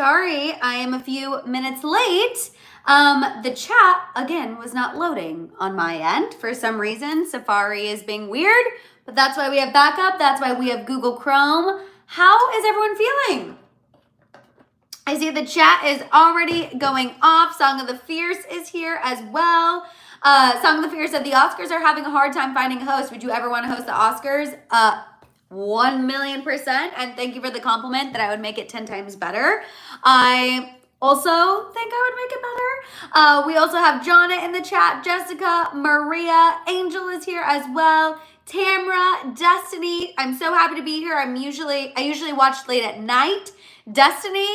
sorry, I am a few minutes late. The chat, again, was not loading on my end. For some reason, Safari is being weird, but that's why we have backup. That's why we have Google Chrome. How is everyone feeling? I see the chat is already going off. Song of the Fierce is here as well. Song of the Fierce said the Oscars are having a hard time finding a host. Would you ever want to host the Oscars? 1,000,000%. And thank you for the compliment that I would make it 10 times better. I also think I would make it better. We also have Jonna in the chat, Jessica, Maria, Angel is here as well. Tamra, Destiny. I'm so happy to be here. I usually watch late at night. Destiny,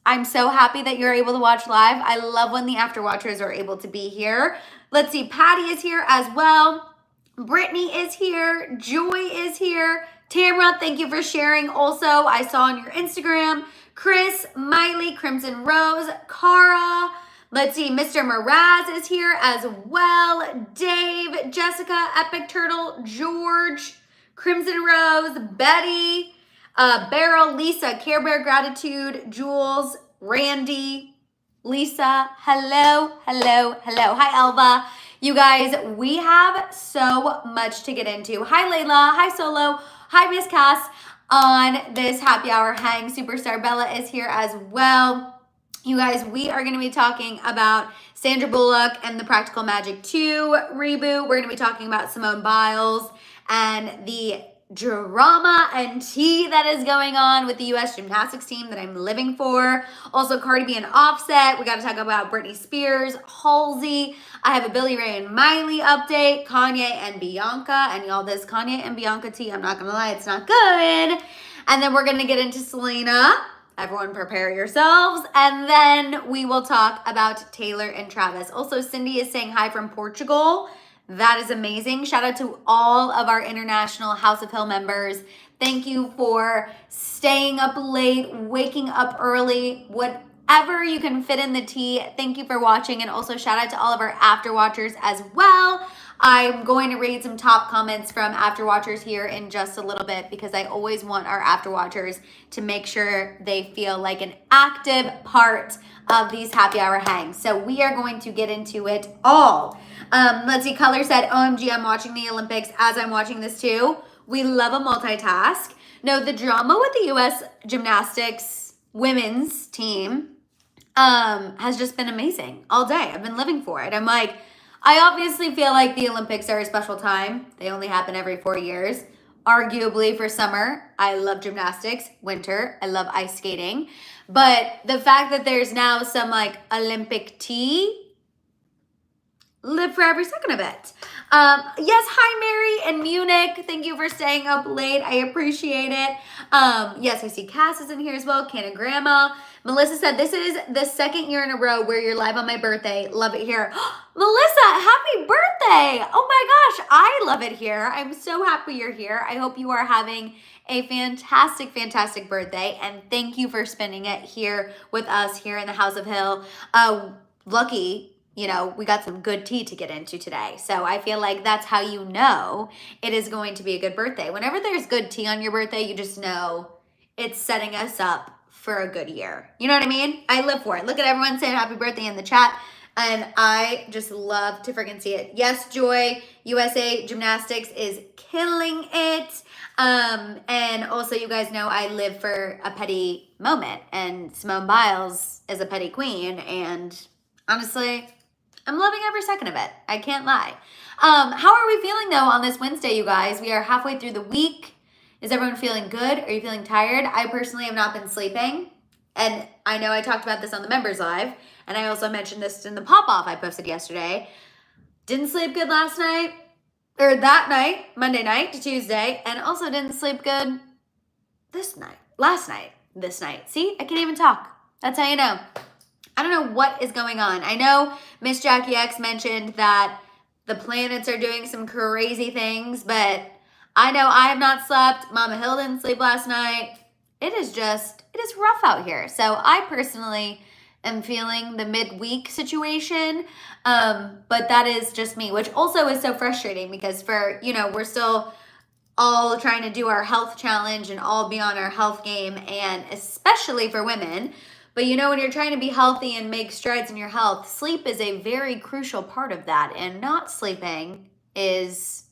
I'm so happy that you're able to watch live. I love when the after watchers are able to be here. Let's see, Patty is here as well. Brittany is here. Joy is here. Tamra, thank you for sharing. Also, I saw on your Instagram. Chris, Miley, Crimson Rose, Cara. Let's see, Mr. Mraz is here as well. Dave, Jessica, Epic Turtle, George, Crimson Rose, Betty, Beryl, Lisa, Care Bear Gratitude, Jules, Randy, Lisa, hello. Hi, Elva. You guys, we have so much to get into. Hi, Layla. Hi, Solo. Hi, Miss Cass. On this happy hour hang, Superstar Bella is here as well. You guys, we are going to be talking about Sandra Bullock and the Practical Magic 2 reboot. We're going to be talking about Simone Biles and the drama and tea that is going on with the U.S. gymnastics team that I'm living for. Also, Cardi B and Offset. We got to talk about Britney Spears, Halsey. I have a Billy Ray and Miley update, Kanye and Bianca. And y'all, this Kanye and Bianca tea, I'm not going to lie, it's not good. And then we're going to get into Selena. Everyone prepare yourselves. And then we will talk about Taylor and Travis. Also, Cindy is saying hi from Portugal. That is amazing. Shout out to all of our international House of Hill members. Thank you for staying up late, waking up early, whatever you can fit in the tea. Thank you for watching. And also shout out to all of our after watchers as well. I'm going to read some top comments from after watchers here in just a little bit because I always want our after watchers to make sure they feel like an active part of these happy hour hangs. So we are going to get into it all. Let's see, Color said, OMG, I'm watching the Olympics as I'm watching this too. We love a multitask. No, the drama with the U.S. gymnastics women's team has just been amazing all day. I've been living for it. I'm like, I obviously feel like the Olympics are a special time. They only happen every 4 years. Arguably for summer, I love gymnastics. Winter, I love ice skating. But the fact that there's now some like Olympic tea, live for every second of it. Yes, hi Mary in Munich. Thank you for staying up late. I appreciate it. Yes, I see Cass is in here as well. Canograma. Melissa said, this is the second year in a row where you're live on my birthday. Love it here. Melissa, happy birthday. Oh my gosh, I love it here. I'm so happy you're here. I hope you are having a fantastic, fantastic birthday. And thank you for spending it here with us here in the House of Hill. Lucky, you know, we got some good tea to get into today. So I feel like that's how you know it is going to be a good birthday. Whenever there's good tea on your birthday, you just know it's setting us up for a good year. You know what I mean? I live for it. Look at everyone saying happy birthday in the chat. And I just love to freaking see it. Yes, Joy, USA Gymnastics is killing it. And also you guys know I live for a petty moment. And Simone Biles is a petty queen. And honestly, I'm loving every second of it. I can't lie. How are we feeling though on this Wednesday, you guys? We are halfway through the week. Is everyone feeling good? Are you feeling tired? I personally have not been sleeping. And I know I talked about this on the members live. And I also mentioned this in the pop-off I posted yesterday. Didn't sleep good last night. Or that night, Monday night to Tuesday. And also didn't sleep good this night. See, I can't even talk. That's how you know. I don't know what is going on. I know Miss Jackie X mentioned that the planets are doing some crazy things, but I know I have not slept. Mama Hill didn't sleep last night. It is rough out here. So I personally am feeling the midweek situation, but that is just me, which also is so frustrating because we're still all trying to do our health challenge and all be on our health game, and especially for women, But you know, when you're trying to be healthy and make strides in your health, sleep is a very crucial part of that. And not sleeping is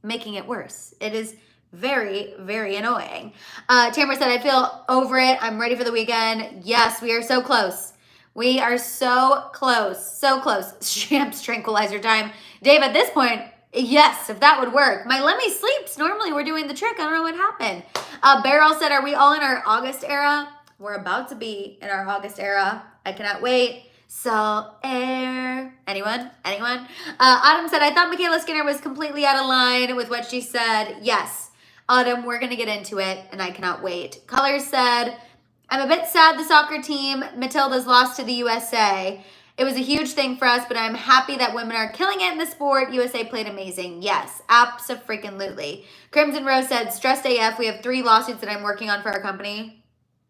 making it worse. It is very, very annoying. Tamara said, I feel over it. I'm ready for the weekend. Yes, we are so close. We are so close. So close. Champs tranquilizer time. Dave, at this point, yes, if that would work. My Lemmy sleeps. Normally we're doing the trick. I don't know what happened. Beryl said, are we all in our August era? We're about to be in our August era. I cannot wait. Salt air. Anyone? Autumn said, I thought Michaela Skinner was completely out of line with what she said. Yes. Autumn, we're going to get into it, and I cannot wait. Colors said, I'm a bit sad the soccer team, Matilda's lost to the USA. It was a huge thing for us, but I'm happy that women are killing it in the sport. USA played amazing. Yes, abso-freaking-lutely. Crimson Rose said, stressed AF. We have 3 lawsuits that I'm working on for our company.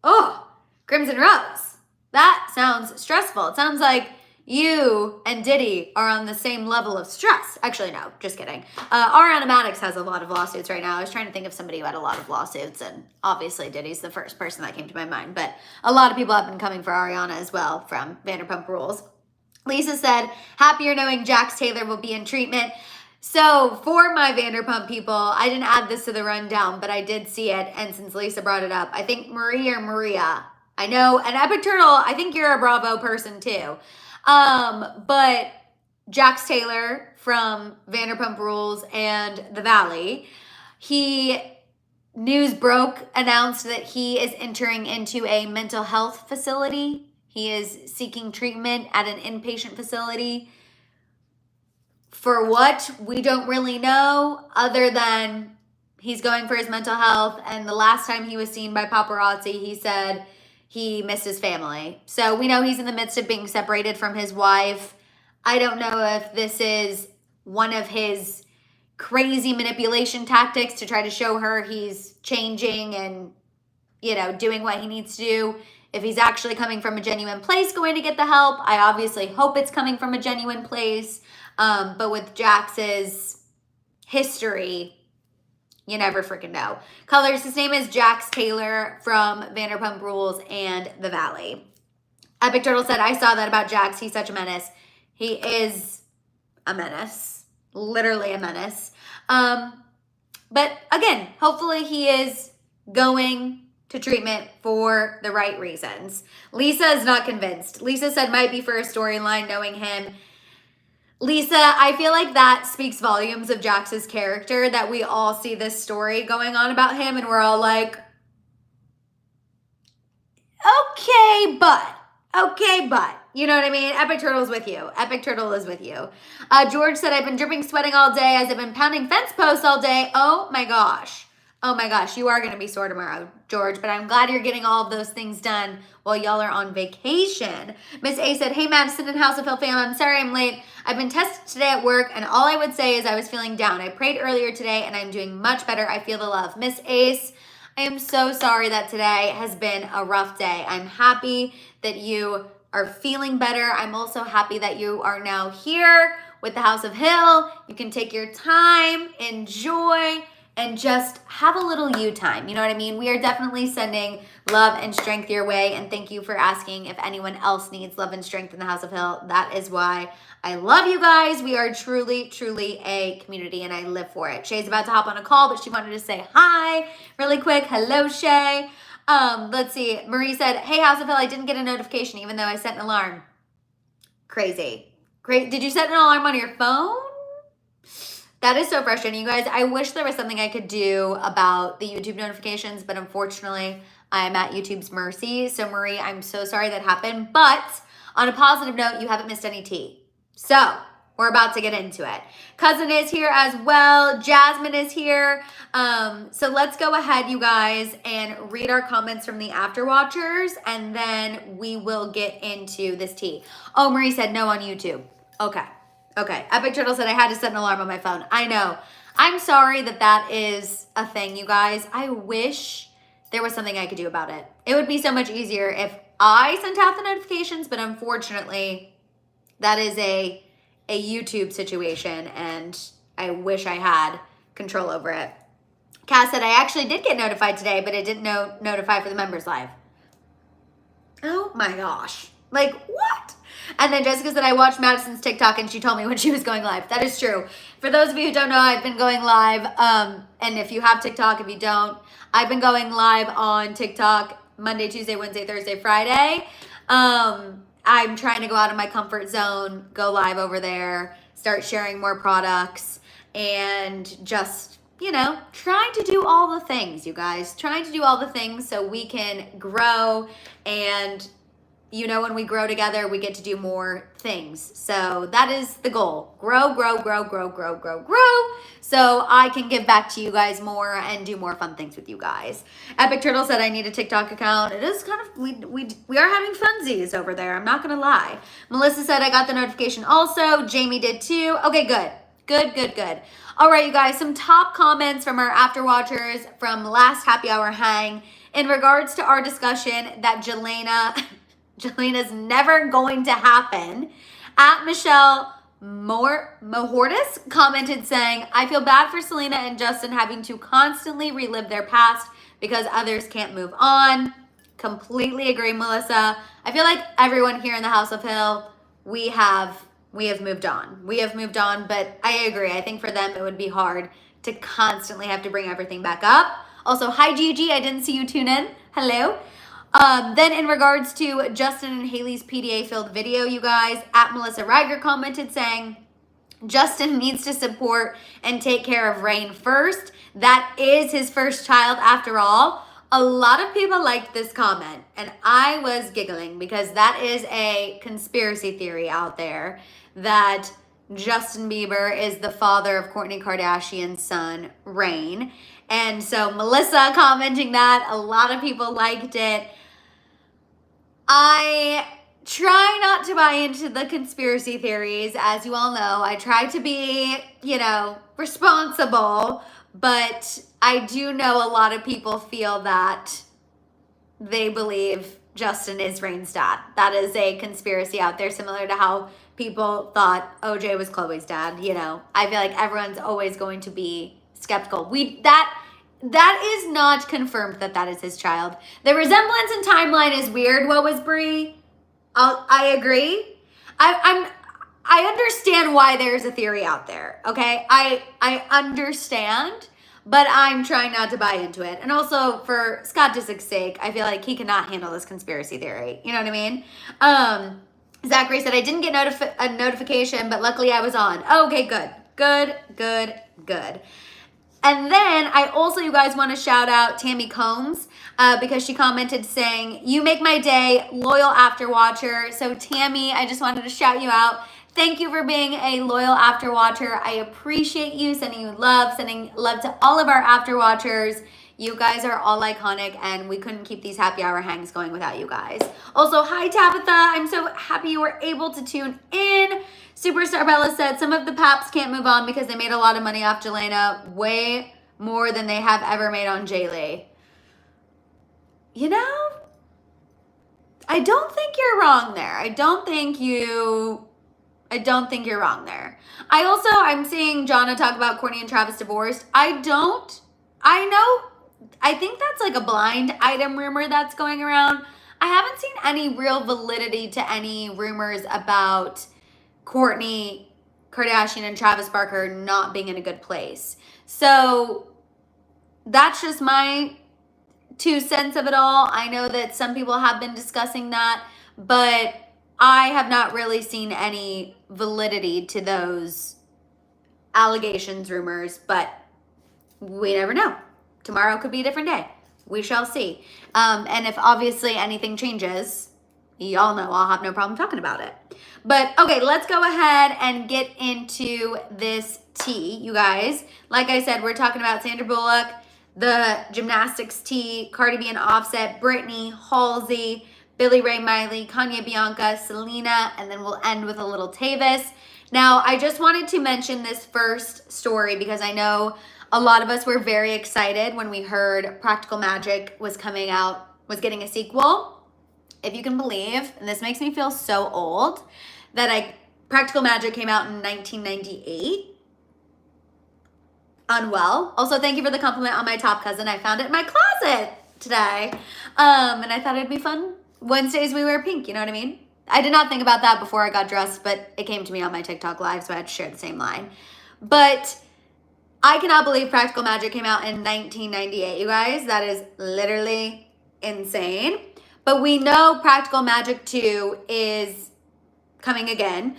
Oh, Crimson Rose. That sounds stressful. It sounds like you and Diddy are on the same level of stress. Actually, no, just kidding. Ariana Madix has a lot of lawsuits right now. I was trying to think of somebody who had a lot of lawsuits, and obviously Diddy's the first person that came to my mind. But a lot of people have been coming for Ariana as well from Vanderpump Rules. Lisa said, happier knowing Jax Taylor will be in treatment. So for my Vanderpump people, I didn't add this to the rundown, but I did see it. And since Lisa brought it up, I think Maria, I know, and Epic Turtle, I think you're a Bravo person too. But Jax Taylor from Vanderpump Rules and The Valley, news broke, announced that he is entering into a mental health facility. He is seeking treatment at an inpatient facility. For what? We don't really know, other than he's going for his mental health. And the last time he was seen by paparazzi, he said he missed his family. So we know he's in the midst of being separated from his wife. I don't know if this is one of his crazy manipulation tactics to try to show her he's changing and, you know, doing what he needs to do. If he's actually coming from a genuine place going to get the help, I obviously hope it's coming from a genuine place. But with Jax's history, you never freaking know. Colors, his name is Jax Taylor from Vanderpump Rules and The Valley. Epic Turtle said, I saw that about Jax. He's such a menace. He is a menace. Literally a menace. But again, hopefully he is going to treatment for the right reasons. Lisa is not convinced. Lisa said might be for a storyline knowing him. Lisa, I feel like that speaks volumes of Jax's character, that we all see this story going on about him and we're all like, okay, but. You know what I mean? Epic Turtle is with you. Epic Turtle is with you. George said, I've been dripping sweating all day as I've been pounding fence posts all day. Oh my gosh. Oh my gosh, you are going to be sore tomorrow, George, but I'm glad you're getting all of those things done while y'all are on vacation. Miss A said, hey, Madison and House of Hill fam, I'm sorry I'm late. I've been tested today at work, and all I would say is I was feeling down. I prayed earlier today, and I'm doing much better. I feel the love. Miss Ace, I am so sorry that today has been a rough day. I'm happy that you are feeling better. I'm also happy that you are now here with the House of Hill. You can take your time, enjoy, and just have a little you time. You know what I mean? We are definitely sending love and strength your way. And thank you for asking if anyone else needs love and strength in the House of Hill. That is why I love you guys. We are truly, truly a community and I live for it. Shay's about to hop on a call, but she wanted to say hi really quick. Hello, Shay. Let's see. Marie said, hey, House of Hill, I didn't get a notification even though I set an alarm. Crazy. Great. Did you set an alarm on your phone? That is so frustrating, you guys. I wish there was something I could do about the YouTube notifications, but unfortunately, I'm at YouTube's mercy. So, Marie, I'm so sorry that happened. But on a positive note, you haven't missed any tea. So, we're about to get into it. Cousin is here as well. Jasmine is here. So, let's go ahead, you guys, and read our comments from the Afterwatchers, and then we will get into this tea. Oh, Marie said no on YouTube. Okay. Okay, Epic Turtle said I had to set an alarm on my phone. I know. I'm sorry that that is a thing, you guys. I wish there was something I could do about it. It would be so much easier if I sent out the notifications, but unfortunately, that is a YouTube situation, and I wish I had control over it. Cass said I actually did get notified today, but it didn't notify for the members live. Oh my gosh. Like, what? And then Jessica said, I watched Madison's TikTok and she told me when she was going live. That is true. For those of you who don't know, I've been going live. And if you have TikTok, if you don't, I've been going live on TikTok Monday, Tuesday, Wednesday, Thursday, Friday. I'm trying to go out of my comfort zone, go live over there, start sharing more products, and just, you know, trying to do all the things, you guys. Trying to do all the things so we can grow, and you know, when we grow together, we get to do more things. So that is the goal. Grow, grow, grow, grow, grow, grow, grow. So I can give back to you guys more and do more fun things with you guys. Epic Turtle said, I need a TikTok account. It is kind of, we are having funsies over there. I'm not going to lie. Melissa said, I got the notification also. Jamie did too. Okay, good. Good, good, good. All right, you guys, some top comments from our after watchers from last happy hour hang in regards to our discussion that Jelena's never going to happen. At Michelle Mohortis commented saying, I feel bad for Selena and Justin having to constantly relive their past because others can't move on. Completely agree, Melissa. I feel like everyone here in the House of Hill, we have moved on. We have moved on, but I agree. I think for them it would be hard to constantly have to bring everything back up. Also, hi Gigi, I didn't see you tune in. Hello. Then in regards to Justin and Hayley's PDA-filled video, you guys, at Melissa Reiger commented saying, Justin needs to support and take care of Rain first. That is his first child after all. A lot of people liked this comment, and I was giggling because that is a conspiracy theory out there that Justin Bieber is the father of Kourtney Kardashian's son, Rain. And so Melissa commenting that, a lot of people liked it. I try not to buy into the conspiracy theories, as you all know. I try to be, you know, responsible, but I do know a lot of people feel that they believe Justin is Rain's dad. That is a conspiracy out there, similar to how people thought OJ was Chloe's dad. You know, I feel like everyone's always going to be skeptical. That is not confirmed that is his child. The resemblance in timeline is weird. What was Brie? I agree. I understand why there's a theory out there. Okay, I understand, but I'm trying not to buy into it. And also for Scott Disick's sake, I feel like he cannot handle this conspiracy theory. You know what I mean? Zachary said, I didn't get a notification, but luckily I was on. Okay, good. Good, good, good. And then I also, you guys, want to shout out Tammy Combs because she commented saying, you make my day, loyal after watcher. So Tammy, I just wanted to shout you out. Thank you for being a loyal after watcher. I appreciate you, sending love to all of our after watchers. You guys are all iconic, and we couldn't keep these happy hour hangs going without you guys. Also, hi Tabitha. I'm so happy you were able to tune in. Superstar Bella said, some of the paps can't move on because they made a lot of money off Jelena, way more than they have ever made on Jaylee. You know, I don't think you're wrong there. I don't think you're wrong there. I'm seeing Jonna talk about Kourtney and Travis divorced. I think that's like a blind item rumor that's going around. I haven't seen any real validity to any rumors about Kourtney Kardashian and Travis Barker not being in a good place. So that's just my 2 cents of it all. I know that some people have been discussing that, but I have not really seen any validity to those allegations, rumors, but we never know. Tomorrow could be a different day. We shall see. And if obviously anything changes, y'all know I'll have no problem talking about it. But okay, let's go ahead and get into this tea, you guys. Like I said, we're talking about Sandra Bullock, the gymnastics tea, Cardi B and Offset, Britney, Halsey, Billy Ray Miley, Kanye Bianca, Selena, and then we'll end with a little Tavis. Now, I just wanted to mention this first story because I know a lot of us were very excited when we heard Practical Magic was coming out, was getting a sequel. If you can believe, and this makes me feel so old, that Practical Magic came out in 1998. Unwell. Also, thank you for the compliment on my top cousin. I found it in my closet today. And I thought it'd be fun Wednesdays we wear pink, you know what I mean? I did not think about that before I got dressed, but it came to me on my TikTok live, so I had to share the same line. But I cannot believe Practical Magic came out in 1998, you guys. That is literally insane. But we know Practical Magic 2 is coming again.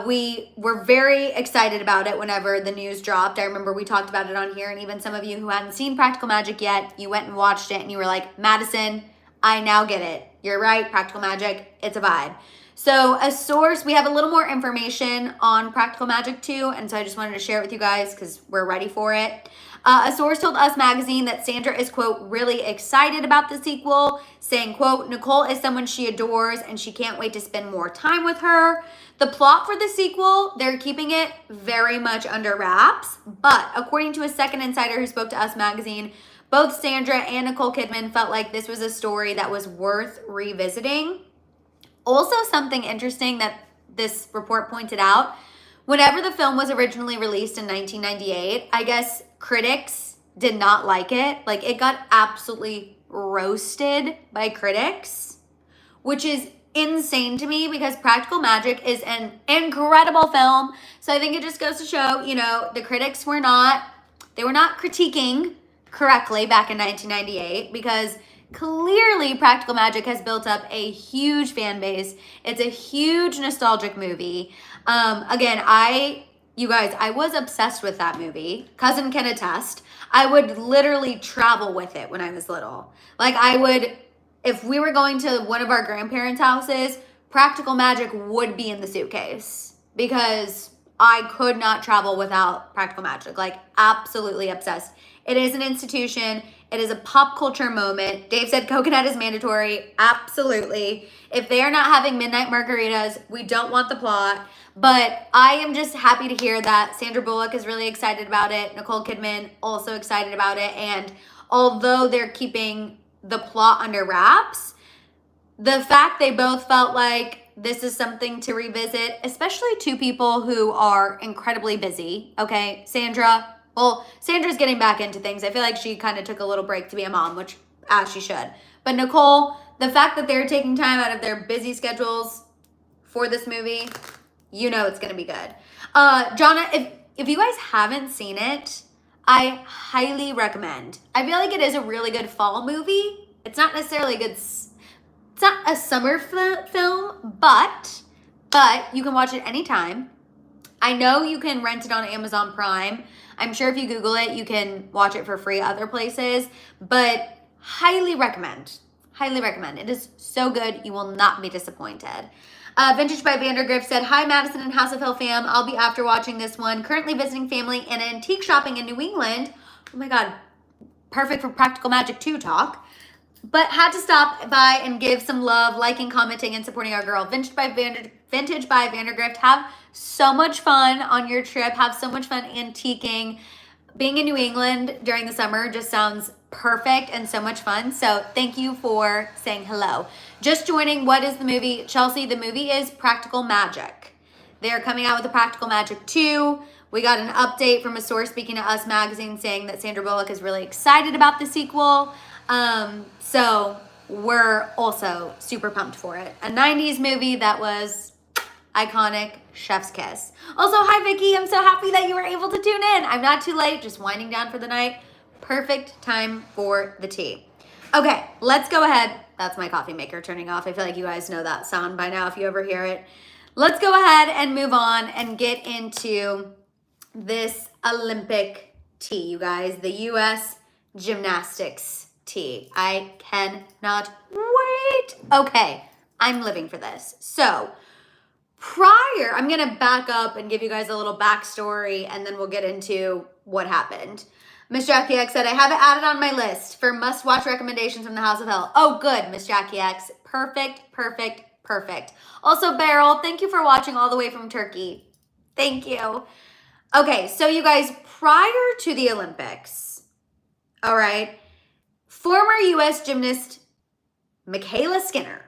We were very excited about it whenever the news dropped. I remember we talked about it on here, and even some of you who hadn't seen Practical Magic yet, you went and watched it and you were like, Madison, I now get it. You're right, Practical Magic, it's a vibe. So a source, we have a little more information on Practical Magic 2, and so I just wanted to share it with you guys because we're ready for it. A source told Us Magazine that Sandra is, quote, really excited about the sequel, saying, quote, Nicole is someone she adores and she can't wait to spend more time with her. The plot for the sequel, they're keeping it very much under wraps, but according to a second insider who spoke to Us Magazine, both Sandra and Nicole Kidman felt like this was a story that was worth revisiting. Also, something interesting that this report pointed out, whenever the film was originally released in 1998, I guess critics did not like it. Like, it got absolutely roasted by critics, which is insane to me because Practical Magic is an incredible film. So I think it just goes to show, you know, the critics were not critiquing correctly back in 1998 because clearly Practical Magic has built up a huge fan base. It's a huge nostalgic movie. Again, you guys, I was obsessed with that movie. Cousin can attest. I would literally travel with it when I was little. Like, I would, if we were going to one of our grandparents' houses, Practical Magic would be in the suitcase because I could not travel without Practical Magic. Like, absolutely obsessed. It is an institution. It is a pop culture moment. Dave said coconut is mandatory. Absolutely. If they are not having midnight margaritas, we don't want the plot. But I am just happy to hear that Sandra Bullock is really excited about it. Nicole Kidman also excited about it. And although they're keeping the plot under wraps, the fact they both felt like this is something to revisit, especially two people who are incredibly busy. Okay, Sandra's getting back into things. I feel like she kind of took a little break to be a mom, which as she should. But Nicole, the fact that they're taking time out of their busy schedules for this movie, you know it's gonna be good. Jonna, if you guys haven't seen it, I highly recommend. I feel like it is a really good fall movie. It's not necessarily a good, it's not a summer film, but you can watch it anytime. I know you can rent it on Amazon Prime. I'm sure if you Google it, you can watch it for free other places, but highly recommend. Highly recommend. It is so good. You will not be disappointed. Vintage by Vandergrift said, hi, Madison and House of Hill fam. I'll be after watching this one. Currently visiting family and antique shopping in New England. Oh my God. Perfect for Practical Magic 2 talk. But had to stop by and give some love, liking, commenting, and supporting our girl. Vintage by Vandergrift. Have so much fun on your trip. Have so much fun antiquing. Being in New England during the summer just sounds perfect and so much fun. So thank you for saying hello. Just joining, what is the movie? Chelsea, the movie is Practical Magic. They're coming out with the Practical Magic 2. We got an update from a source speaking to Us Magazine saying that Sandra Bullock is really excited about the sequel. So we're also super pumped for it. A 90s movie that was iconic, chef's kiss. Also, hi Vicky, I'm so happy that you were able to tune in. I'm not too late, just winding down for the night. Perfect time for the tea. Okay, let's go ahead. That's my coffee maker turning off. I feel like you guys know that sound by now if you ever hear it. Let's go ahead and move on and get into this Olympic tea, you guys. The U.S. gymnastics tea. I cannot wait. Okay, I'm living for this. So, I'm going to back up and give you guys a little backstory, and then we'll get into what happened. Miss Jackie X said, I have it added on my list for must-watch recommendations from the House of Hell. Oh, good, Miss Jackie X. Perfect, perfect, perfect. Also, Beryl, thank you for watching all the way from Turkey. Thank you. Okay, so you guys, prior to the Olympics, all right, former U.S. gymnast Michaela Skinner,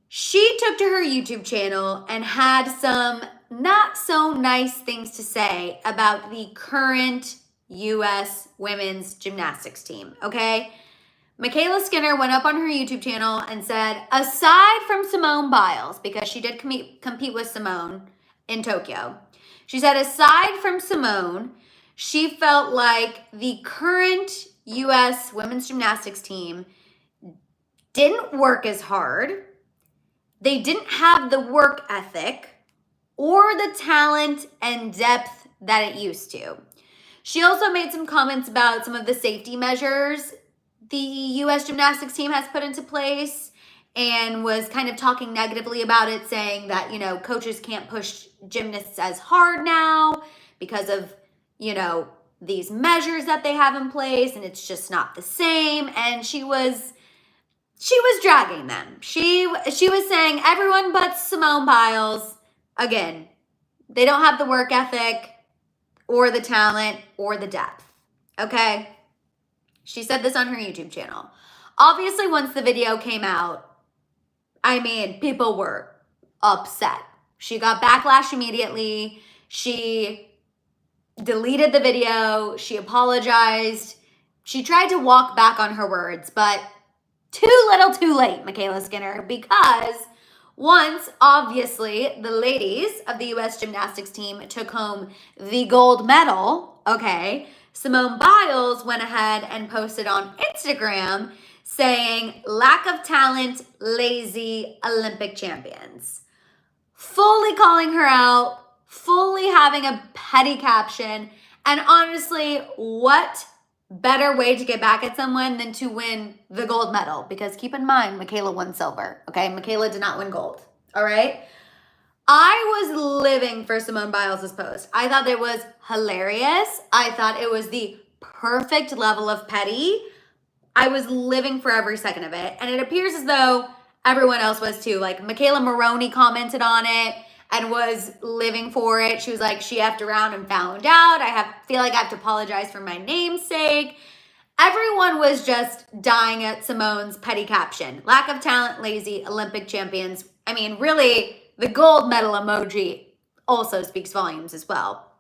she took to her YouTube channel and had some not so nice things to say about the current U.S. women's gymnastics team, okay? Michaela Skinner went up on her YouTube channel and said, aside from Simone Biles, because she did compete with Simone in Tokyo, she said, aside from Simone, she felt like the current U.S. women's gymnastics team didn't work as hard. They didn't have the work ethic or the talent and depth that it used to. She also made some comments about some of the safety measures the U.S. gymnastics team has put into place and was kind of talking negatively about it, saying that, you know, coaches can't push gymnasts as hard now because of, you know, these measures that they have in place, and it's just not the same. And she was dragging them. She was saying everyone but Simone Biles, again, they don't have the work ethic or the talent or the depth, okay? She said this on her YouTube channel. Obviously, once the video came out, I mean, people were upset. She got backlash immediately. She deleted the video. She apologized. She tried to walk back on her words, but too little too late, Michaela Skinner, because once, obviously, the ladies of the U.S. gymnastics team took home the gold medal, okay, Simone Biles went ahead and posted on Instagram saying, lack of talent, lazy Olympic champions. Fully calling her out, fully having a petty caption, and honestly, what better way to get back at someone than to win the gold medal? Because keep in mind, Michaela won silver, okay? Michaela did not win gold, all right? I was living for Simone Biles' post. I thought it was hilarious. I thought it was the perfect level of petty. I was living for every second of it. And it appears as though everyone else was too. Like, Michaela Maroney commented on it and was living for it. She was like, she effed around and found out. Feel like I have to apologize for my namesake. Everyone was just dying at Simone's petty caption. Lack of talent, lazy, Olympic champions. I mean, really, the gold medal emoji also speaks volumes as well.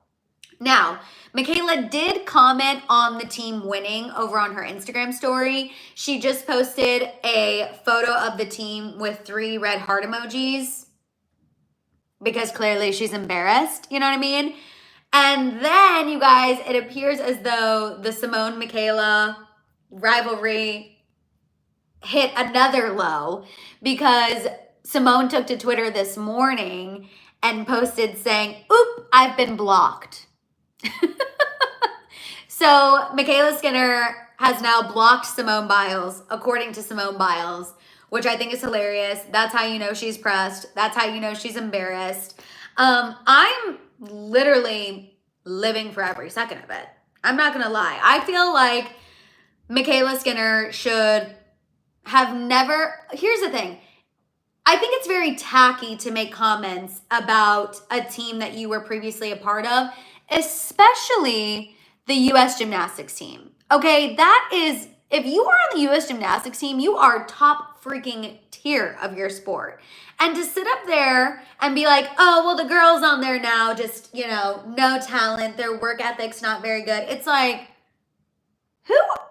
Now, Michaela did comment on the team winning over on her Instagram story. She just posted a photo of the team with 3 red heart emojis because clearly she's embarrassed, you know what I mean? And then, you guys, it appears as though the Simone-Michaela rivalry hit another low because Simone took to Twitter this morning and posted saying, oop, I've been blocked. So Michaela Skinner has now blocked Simone Biles, according to Simone Biles, which I think is hilarious. That's how you know she's pressed. That's how you know she's embarrassed. I'm literally living for every second of it. I'm not going to lie. I feel like Michaela Skinner should have never... Here's the thing. I think it's very tacky to make comments about a team that you were previously a part of, especially the U.S. gymnastics team. Okay, that is, if you are on the U.S. gymnastics team, you are top freaking tier of your sport. And to sit up there and be like, oh, well, the girls on there now just, you know, no talent, their work ethic's not very good. It's like,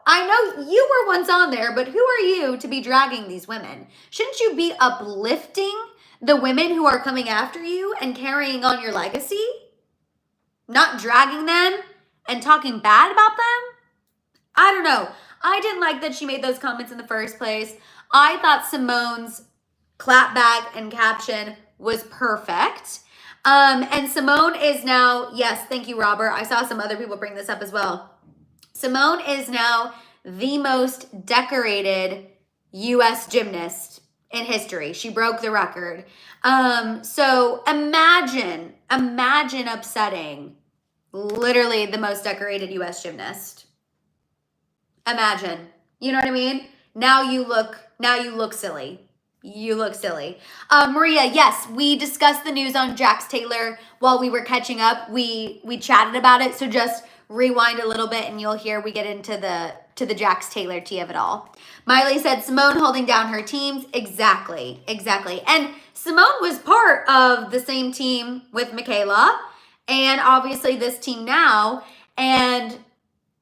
I know you were once on there, but who are you to be dragging these women? Shouldn't you be uplifting the women who are coming after you and carrying on your legacy? Not dragging them and talking bad about them? I don't know. I didn't like that she made those comments in the first place. I thought Simone's clapback and caption was perfect. And Simone is now, yes, thank you, Robert. I saw some other people bring this up as well. Simone is now the most decorated U.S. gymnast in history. She broke the record. So imagine upsetting literally the most decorated U.S. gymnast. Imagine. You know what I mean? Now you look silly. You look silly. Maria, yes, we discussed the news on Jax Taylor while we were catching up. We chatted about it, so just rewind a little bit and you'll hear we get into the Jax Taylor tea of it all. Miley said Simone holding down her teams. Exactly. And Simone was part of the same team with Michaela and obviously this team now. And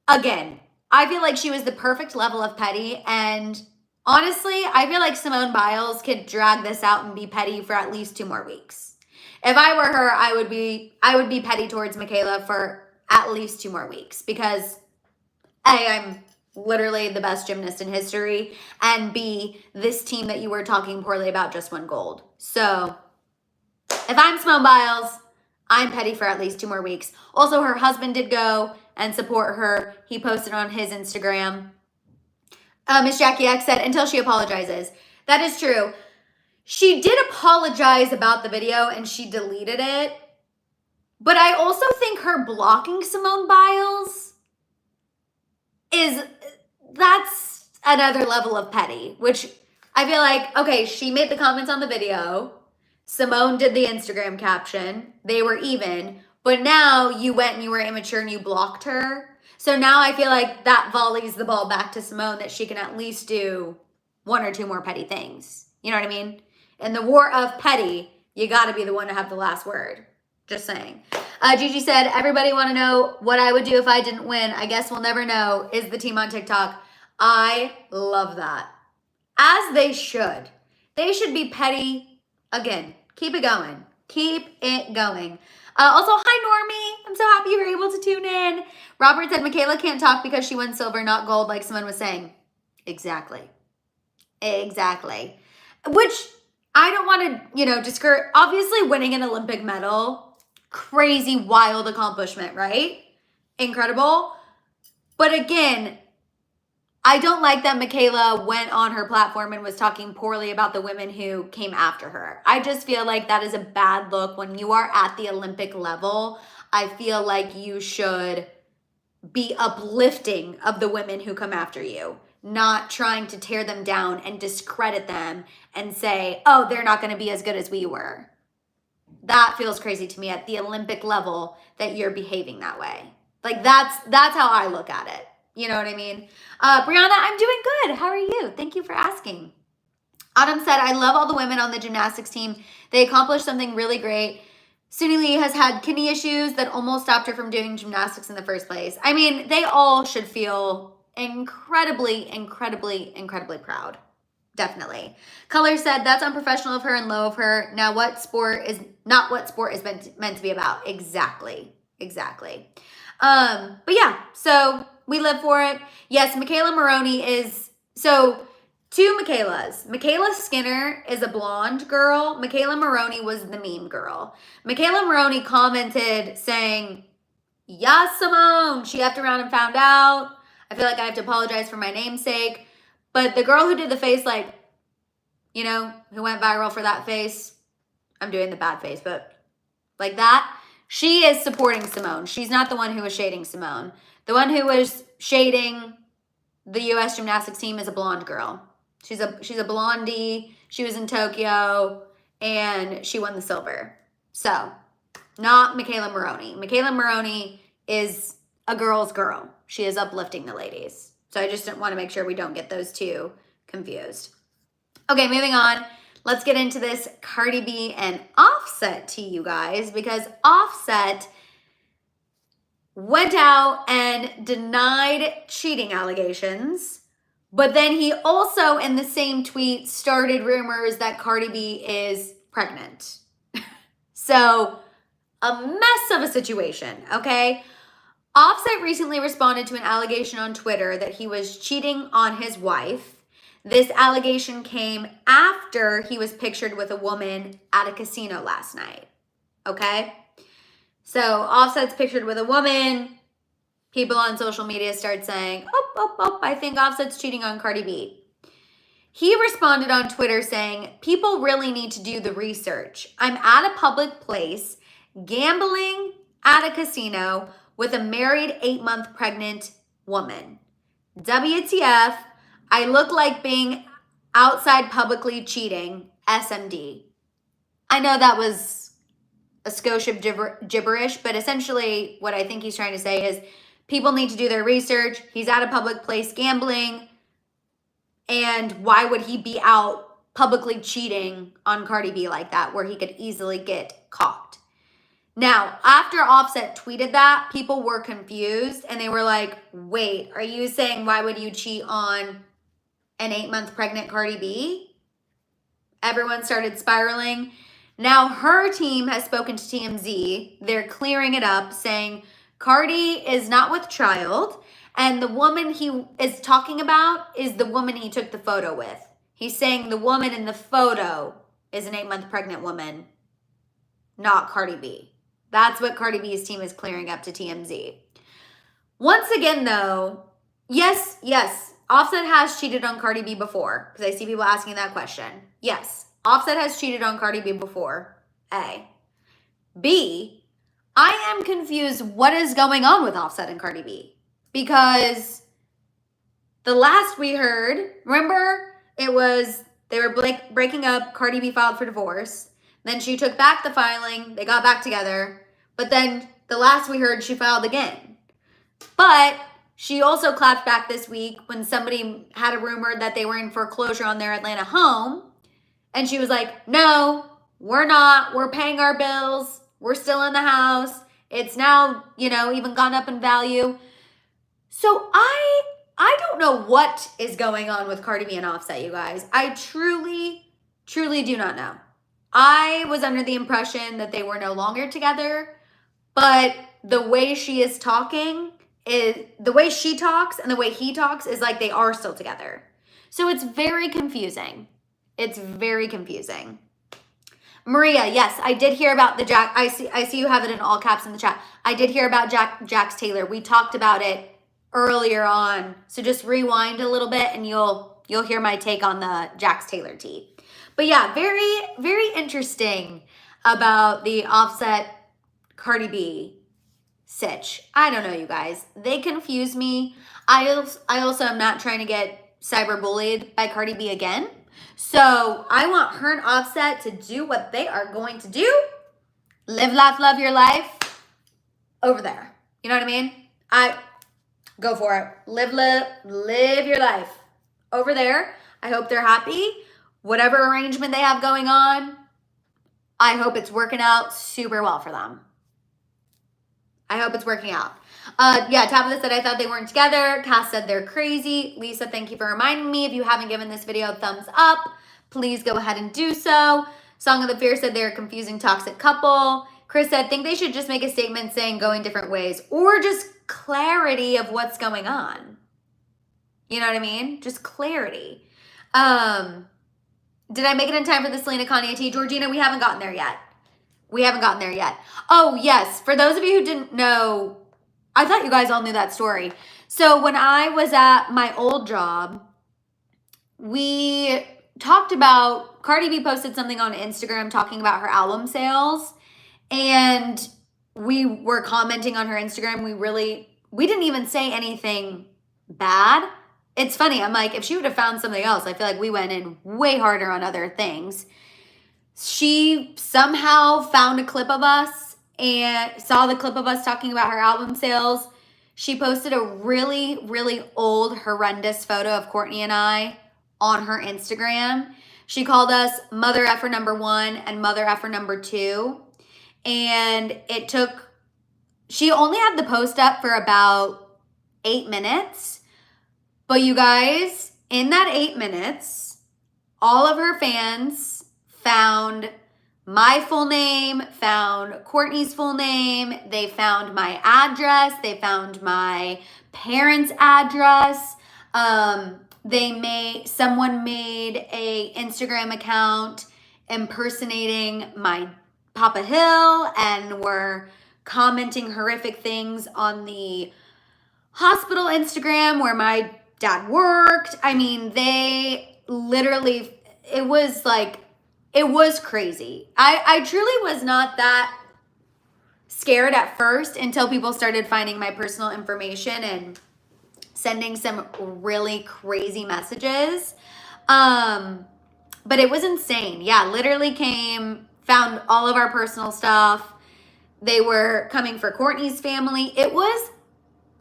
again, I feel like she was the perfect level of petty. And honestly, I feel like Simone Biles could drag this out and be petty for at least 2 more weeks. If I were her, I would be petty towards Michaela for at least 2 more weeks because A, I'm literally the best gymnast in history, and B, this team that you were talking poorly about just won gold. So if I'm Simone Biles, I'm petty for at least 2 more weeks. Also, her husband did go and support her. He posted on his Instagram. Miss Jackie X said, until she apologizes. That is true. She did apologize about the video and she deleted it. But I also think her blocking Simone Biles that's another level of petty, which I feel like, okay, she made the comments on the video. Simone did the Instagram caption. They were even. But now you went and you were immature and you blocked her. So now I feel like that volleys the ball back to Simone that she can at least do 1 or 2 more petty things. You know what I mean? In the war of petty, you got to be the one to have the last word. Just saying. Gigi said, everybody want to know what I would do if I didn't win. I guess we'll never know. Is the team on TikTok? I love that. As they should. They should be petty. Again, keep it going. Keep it going. Also, hi, Normie. I'm so happy you were able to tune in. Robert said, Michaela can't talk because she won silver, not gold, like someone was saying. Exactly. Exactly. Which I don't want to, discourage. Obviously, winning an Olympic medal, crazy, wild accomplishment, right? Incredible. But again, I don't like that Michaela went on her platform and was talking poorly about the women who came after her. I just feel like that is a bad look. When you are at the Olympic level, I feel like you should be uplifting of the women who come after you, not trying to tear them down and discredit them and say, oh, they're not going to be as good as we were. That feels crazy to me at the Olympic level that you're behaving that way. Like that's how I look at it. You know what I mean? Brianna, I'm doing good. How are you? Thank you for asking. Autumn said, I love all the women on the gymnastics team. They accomplished something really great. Suni Lee has had kidney issues that almost stopped her from doing gymnastics in the first place. I mean, they all should feel incredibly, incredibly, incredibly proud. Definitely. Color said, that's unprofessional of her and low of her. Now not what sport is meant to be about. Exactly. Exactly. But yeah, so we live for it. Yes, Michaela Maroney is, so 2 Michaelas. Michaela Skinner is a blonde girl. Michaela Maroney was the meme girl. Michaela Maroney commented saying, yes, Simone. She effed around and found out. I feel like I have to apologize for my namesake. But the girl who did the face, who went viral for that face, I'm doing the bad face, but like that, she is supporting Simone. She's not the one who was shading Simone. The one who was shading the U.S. gymnastics team is a blonde girl. She's a blondie. She was in Tokyo, and she won the silver. So, not Michaela Maroney. Michaela Maroney is a girl's girl. She is uplifting the ladies. So I just want to make sure we don't get those two confused. Okay, moving on. Let's get into this Cardi B and Offset to you guys, because Offset went out and denied cheating allegations, but then he also in the same tweet started rumors that Cardi B is pregnant. So a mess of a situation, okay? Offset recently responded to an allegation on Twitter that he was cheating on his wife. This allegation came after he was pictured with a woman at a casino last night, okay? So Offset's pictured with a woman. People on social media start saying, I think Offset's cheating on Cardi B. He responded on Twitter saying, people really need to do the research. I'm at a public place, gambling at a casino with a married 8-month pregnant woman. WTF, I look like being outside publicly cheating, SMD. I know that was a skosh of gibberish, but essentially what I think he's trying to say is people need to do their research. He's at a public place gambling, and why would he be out publicly cheating on Cardi B like that, where he could easily get caught? Now, after Offset tweeted that, people were confused and they were like, wait, are you saying why would you cheat on an 8-month pregnant Cardi B? Everyone started spiraling. Now her team has spoken to TMZ. They're clearing it up, saying Cardi is not with child, and the woman he is talking about is the woman he took the photo with. He's saying the woman in the photo is an 8-month pregnant woman, not Cardi B. That's what Cardi B's team is clearing up to TMZ. Once again, though, yes, Offset has cheated on Cardi B before, because I see people asking that question. Yes, Offset has cheated on Cardi B before, A. B, I am confused what is going on with Offset and Cardi B. Because the last we heard, remember, it was they were breaking up, Cardi B filed for divorce. Then she took back the filing, they got back together, but then the last we heard, she filed again. But she also clapped back this week when somebody had a rumor that they were in foreclosure on their Atlanta home, and she was like, no, we're not, we're paying our bills, we're still in the house, it's now, even gone up in value. So I don't know what is going on with Cardi B and Offset, you guys. I truly do not know. I was under the impression that they were no longer together, but the way she is talking the way she talks and the way he talks is like they are still together. So it's very confusing. It's very confusing. Maria, yes, I did hear about the Jack. I see you have it in all caps in the chat. I did hear about Jax Taylor. We talked about it earlier on. So just rewind a little bit and you'll hear my take on the Jax Taylor tea. But yeah, very, very interesting about the Offset Cardi B sitch. I don't know, you guys. They confuse me. I also am not trying to get cyberbullied by Cardi B again. So I want her and Offset to do what they are going to do. Live, laugh, love your life over there. You know what I mean? Go for it. Live your life over there. I hope they're happy. Whatever arrangement they have going on, I hope it's working out super well for them. I hope it's working out. Yeah, Tabitha said, I thought they weren't together. Cass said they're crazy. Lisa, thank you for reminding me. If you haven't given this video a thumbs up, please go ahead and do so. Song of the Fear said they're a confusing, toxic couple. Chris said, think they should just make a statement saying going different ways or just clarity of what's going on. You know what I mean? Just clarity. Did I make it in time for the Selena Kanye tea? Georgina, we haven't gotten there yet. We haven't gotten there yet. Oh, yes. For those of you who didn't know, I thought you guys all knew that story. So when I was at my old job, we talked about, Cardi B posted something on Instagram talking about her album sales. And we were commenting on her Instagram. We didn't even say anything bad. It's funny. I'm like, if she would have found something else, I feel like we went in way harder on other things. She somehow found a clip of us and saw the clip of us talking about her album sales. She posted a really, really old, horrendous photo of Courtney and I on her Instagram. She called us Mother Effer number 1 and Mother Effer number 2. And she only had the post up for about 8 minutes. But you guys, in that 8 minutes, all of her fans found my full name, found Courtney's full name, they found my address, they found my parents' address. Someone made a Instagram account impersonating my Papa Hill and were commenting horrific things on the hospital Instagram where my dad worked. I mean, they literally, it was crazy. I truly was not that scared at first until people started finding my personal information and sending some really crazy messages. But it was insane. Yeah, literally found all of our personal stuff. They were coming for Courtney's family. It was,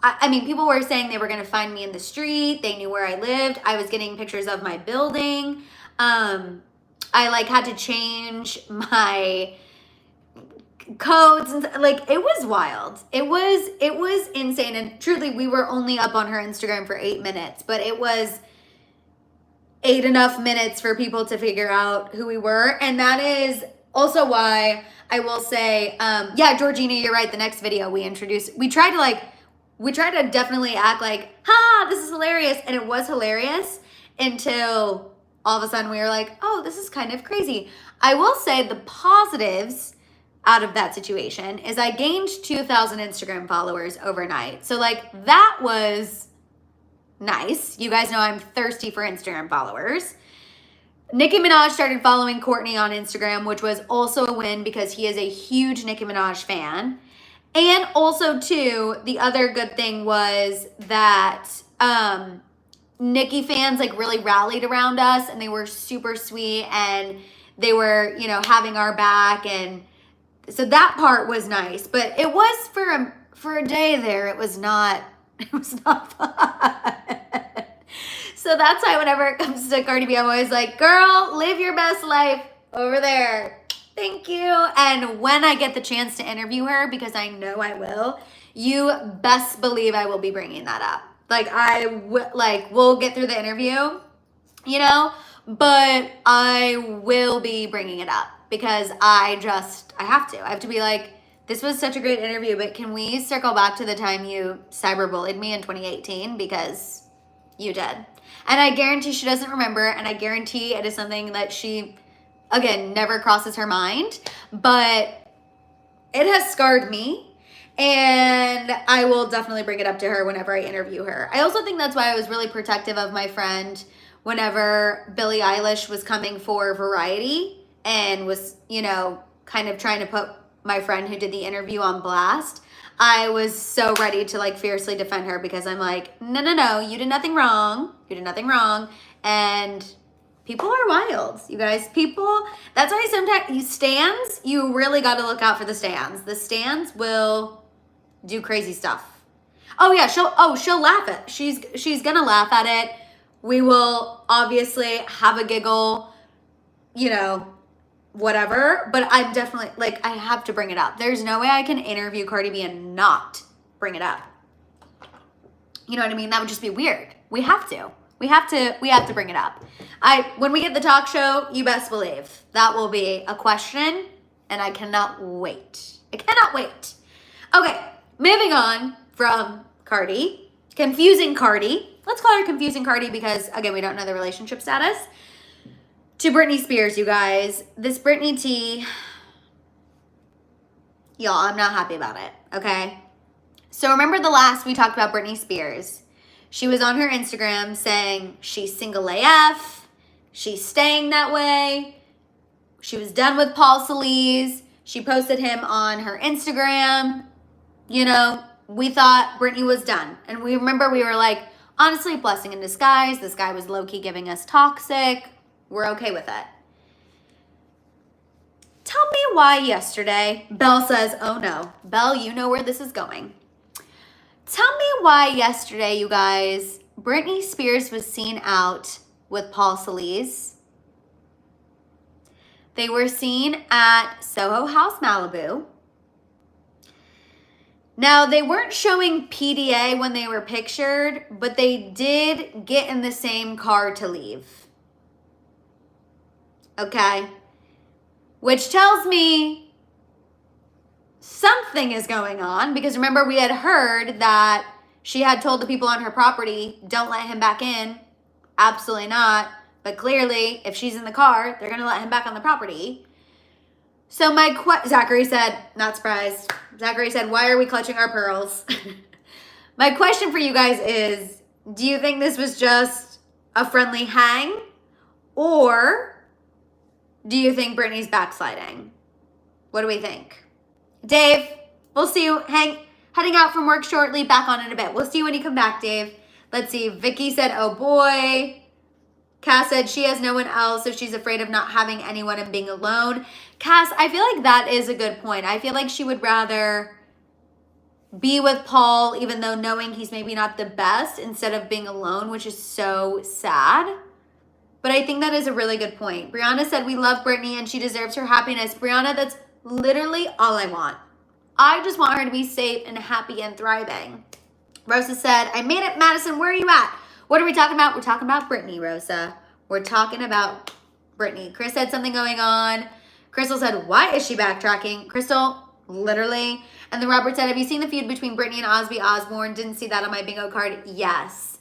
I mean, people were saying they were going to find me in the street. They knew where I lived. I was getting pictures of my building. I had to change my codes and like it was wild. It was insane. And truly, we were only up on her Instagram for 8 minutes, but it was 8 enough minutes for people to figure out who we were. And that is also why I will say, yeah, Georgina, you're right. The next video we tried to definitely act like, ha, this is hilarious. And it was hilarious until all of a sudden we were like, oh, this is kind of crazy. I will say the positives out of that situation is I gained 2,000 Instagram followers overnight. So like that was nice. You guys know I'm thirsty for Instagram followers. Nicki Minaj started following Courtney on Instagram, which was also a win because he is a huge Nicki Minaj fan. And also too, the other good thing was that Nicki fans like really rallied around us and they were super sweet and they were, you know, having our back, and so that part was nice. But it was for a day there, it was not fun. So that's why whenever it comes to Cardi B, I'm always like, girl, live your best life over there. Thank you. And when I get the chance to interview her, because I know I will, you best believe I will be bringing that up. Like we'll get through the interview, you know, but I will be bringing it up because I have to. I have to be like, this was such a great interview, but can we circle back to the time you cyberbullied me in 2018? Because you did. And I guarantee she doesn't remember, and I guarantee it is something that she, again, never crosses her mind, but it has scarred me, and I will definitely bring it up to her whenever I interview her. I also think that's why I was really protective of my friend whenever Billie Eilish was coming for Variety and was, you know, kind of trying to put my friend who did the interview on blast. I was so ready to like fiercely defend her because I'm like, no, you did nothing wrong. You did nothing wrong. And people are wild, you guys. People, that's why sometimes you really got to look out for the stands. The stands will do crazy stuff. Oh yeah, she'll laugh at, she's gonna laugh at it. We will obviously have a giggle, you know, whatever, but I'm definitely like, I have to bring it up. There's no way I can interview Cardi B and not bring it up. You know what I mean? That would just be weird. We have to bring it up. When we get the talk show, you best believe that will be a question, and I cannot wait. Okay, moving on from Cardi, confusing Cardi. Let's call her confusing Cardi because again, we don't know the relationship status. To Britney Spears, you guys. This Britney tea, y'all, I'm not happy about it, okay? So remember we talked about Britney Spears. She was on her Instagram saying she's single AF, she's staying that way, she was done with Paul Celise, she posted him on her Instagram. You know, we thought Britney was done. And we were like, honestly, blessing in disguise. This guy was low-key giving us toxic. We're okay with it. Tell me why yesterday, Belle says, oh no. Belle, you know where this is going. Tell me why yesterday, you guys, Britney Spears was seen out with Paul Celise. They were seen at Soho House Malibu. Now, they weren't showing PDA when they were pictured, but they did get in the same car to leave. Okay, which tells me something is going on because remember we had heard that she had told the people on her property, don't let him back in. Absolutely not. But clearly, if she's in the car, they're going to let him back on the property. So Zachary said, not surprised. Zachary said, why are we clutching our pearls? My question for you guys is, do you think this was just a friendly hang? Or do you think Britney's backsliding? What do we think? Dave, we'll see you heading out from work shortly, back on in a bit. We'll see you when you come back, Dave. Let's see. Vicky said, oh boy. Cass said she has no one else, so she's afraid of not having anyone and being alone. Cass, I feel like that is a good point. I feel like she would rather be with Paul, even though knowing he's maybe not the best, instead of being alone, which is so sad. But I think that is a really good point. Brianna said, we love Britney and she deserves her happiness. Brianna, that's literally all I want. I just want her to be safe and happy and thriving. Rosa said, I made it, Madison. Where are you at? What are we talking about? We're talking about Britney, Rosa. We're talking about Britney. Chris had something going on. Crystal said, why is she backtracking? Crystal, literally. And then Robert said, have you seen the feud between Britney and Ozzy Osbourne? Didn't see that on my bingo card. Yes.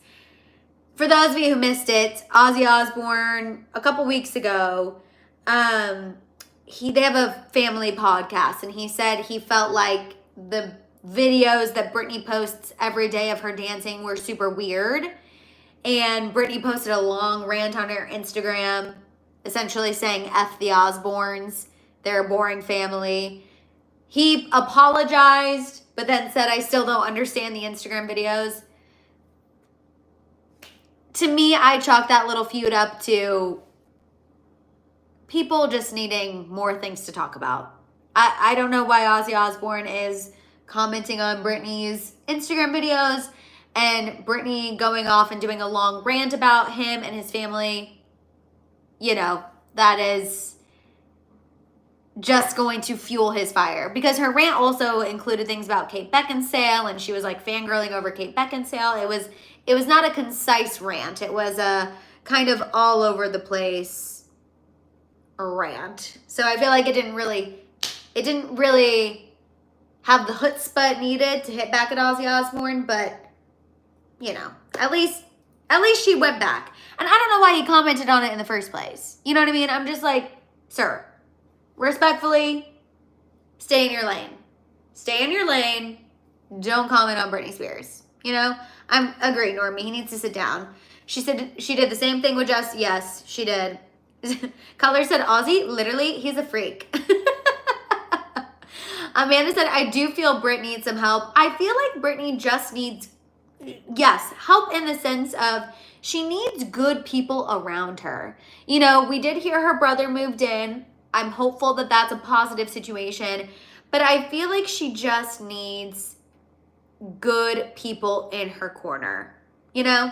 For those of you who missed it, Ozzy Osbourne, a couple weeks ago, they have a family podcast, and he said he felt like the videos that Britney posts every day of her dancing were super weird. And Britney posted a long rant on her Instagram, essentially saying, F the Osbournes, they're a boring family. He apologized, but then said, I still don't understand the Instagram videos. To me, I chalk that little feud up to people just needing more things to talk about. I don't know why Ozzy Osbourne is commenting on Britney's Instagram videos and Britney going off and doing a long rant about him and his family. You know, that is just going to fuel his fire, because her rant also included things about Kate Beckinsale, and she was like fangirling over Kate Beckinsale. It was not a concise rant. It was a kind of all over the place rant. So I feel like it didn't really have the chutzpah needed to hit back at Ozzy Osbourne, but you know, at least she went back. And I don't know why he commented on it in the first place. You know what I mean? I'm just like, sir, respectfully, stay in your lane. Stay in your lane. Don't comment on Britney Spears. You know? I'm agree, Normie. He needs to sit down. She said she did the same thing with Jess. Yes, she did. Color said, Ozzy, literally, he's a freak. Amanda said, I do feel Britney needs some help. I feel like Britney just needs, yes, help in the sense of she needs good people around her. You know, we did hear her brother moved in. I'm hopeful that that's a positive situation. But I feel like she just needs good people in her corner. You know?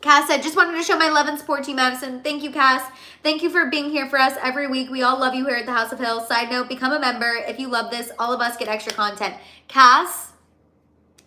Cass said, just wanted to show my love and support to you, Madison. Thank you, Cass. Thank you for being here for us every week. We all love you here at the House of Hill. Side note, become a member. If you love this, all of us get extra content. Cass,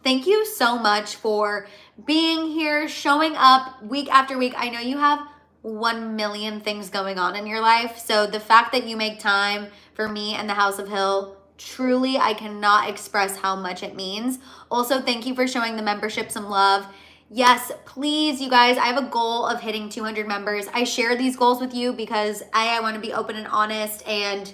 thank you so much for being here, showing up week after week. I know you have 1 million things going on in your life. So the fact that you make time for me and the House of Hill, truly, I cannot express how much it means. Also, thank you for showing the membership some love. Yes, please, you guys, I have a goal of hitting 200 members. I share these goals with you because I want to be open and honest, and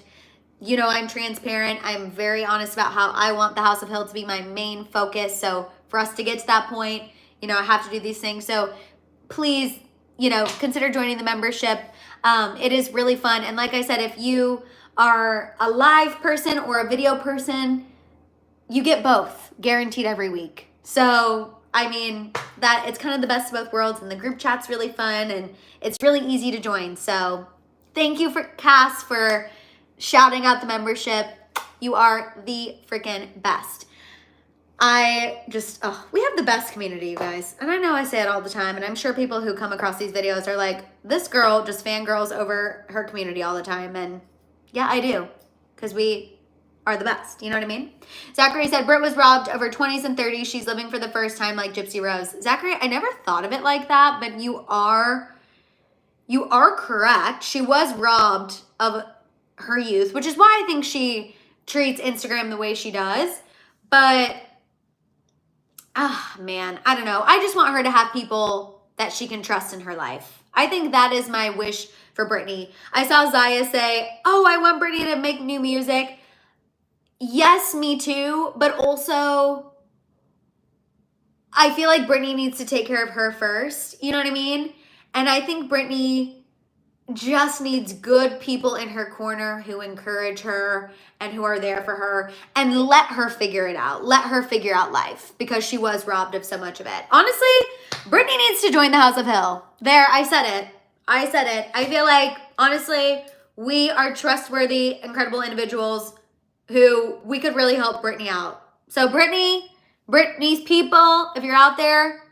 you know, I'm transparent. I'm very honest about how I want the House of Hill to be my main focus. So for us to get to that point, you know, I have to do these things. So please, you know, consider joining the membership. It is really fun. And like I said, if you are a live person or a video person, you get both guaranteed every week. So I mean, that it's kind of the best of both worlds, and the group chat's really fun, and it's really easy to join. So thank you for Cass for shouting out the membership. You are the freaking best. We have the best community, you guys. And I know I say it all the time, and I'm sure people who come across these videos are like, this girl just fangirls over her community all the time. And yeah, I do, because we are the best. You know what I mean? Zachary said, Britt was robbed over 20s and 30s. She's living for the first time like Gypsy Rose. Zachary, I never thought of it like that, but you are correct. She was robbed of her youth, which is why I think she treats Instagram the way she does. But, man, I don't know. I just want her to have people that she can trust in her life. I think that is my wish for Britney. I saw Zaya say, oh, I want Britney to make new music. Yes, me too, but also I feel like Britney needs to take care of her first, you know what I mean? And I think Britney just needs good people in her corner who encourage her and who are there for her, and let her figure it out. Let her figure out life, because she was robbed of so much of it. Honestly, Britney needs to join the House of Hill. There, I said it. I feel like, honestly, we are trustworthy, incredible individuals who we could really help Britney out. So Britney's people, if you're out there,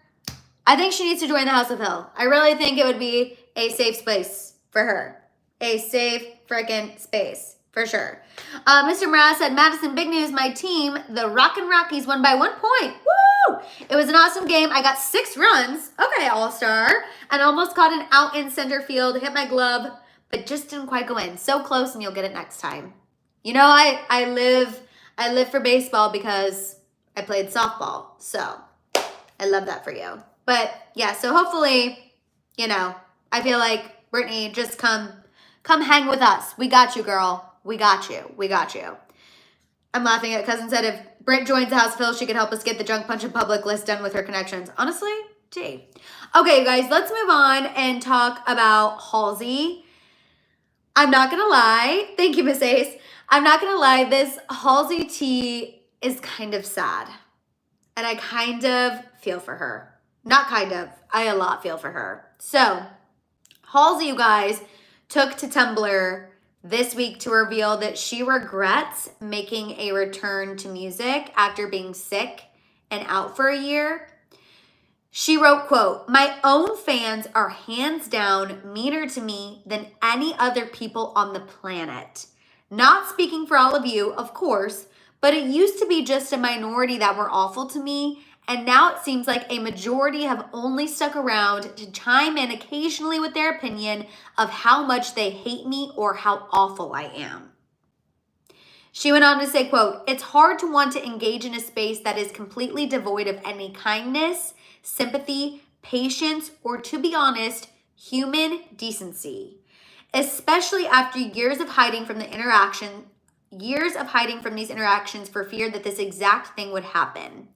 I think she needs to join the House of Hill. I really think it would be a safe space for her. A safe freaking space For sure. Mr. Mraz said, Madison, big news. My team, the Rockin' Rockies, won by 1 point. Woo! It was an awesome game. I got 6 runs. Okay, all-star. And almost caught an out in center field. Hit my glove, but just didn't quite go in. So close, and you'll get it next time. You know, I live for baseball because I played softball. So I love that for you. But yeah, so hopefully, you know, I feel like Britney, just come hang with us. We got you, girl. We got you. We got you. I'm laughing at cousin said if Brit joins the House of Phil, she could help us get the junk punch in public list done with her connections. Honestly, gee. Okay, you guys, let's move on and talk about Halsey. I'm not going to lie. Thank you, Miss Ace. I'm not going to lie. This Halsey tea is kind of sad. And I kind of feel for her. Not kind of. I a lot feel for her. So, Halsey, you guys, took to Tumblr this week to reveal that she regrets making a return to music after being sick and out for a year. She wrote, quote, my own fans are hands down meaner to me than any other people on the planet. Not speaking for all of you, of course, but it used to be just a minority that were awful to me. And now it seems like a majority have only stuck around to chime in occasionally with their opinion of how much they hate me or how awful I am. She went on to say, quote, it's hard to want to engage in a space that is completely devoid of any kindness, sympathy, patience, or to be honest, human decency, especially after years of hiding from these interactions for fear that this exact thing would happen.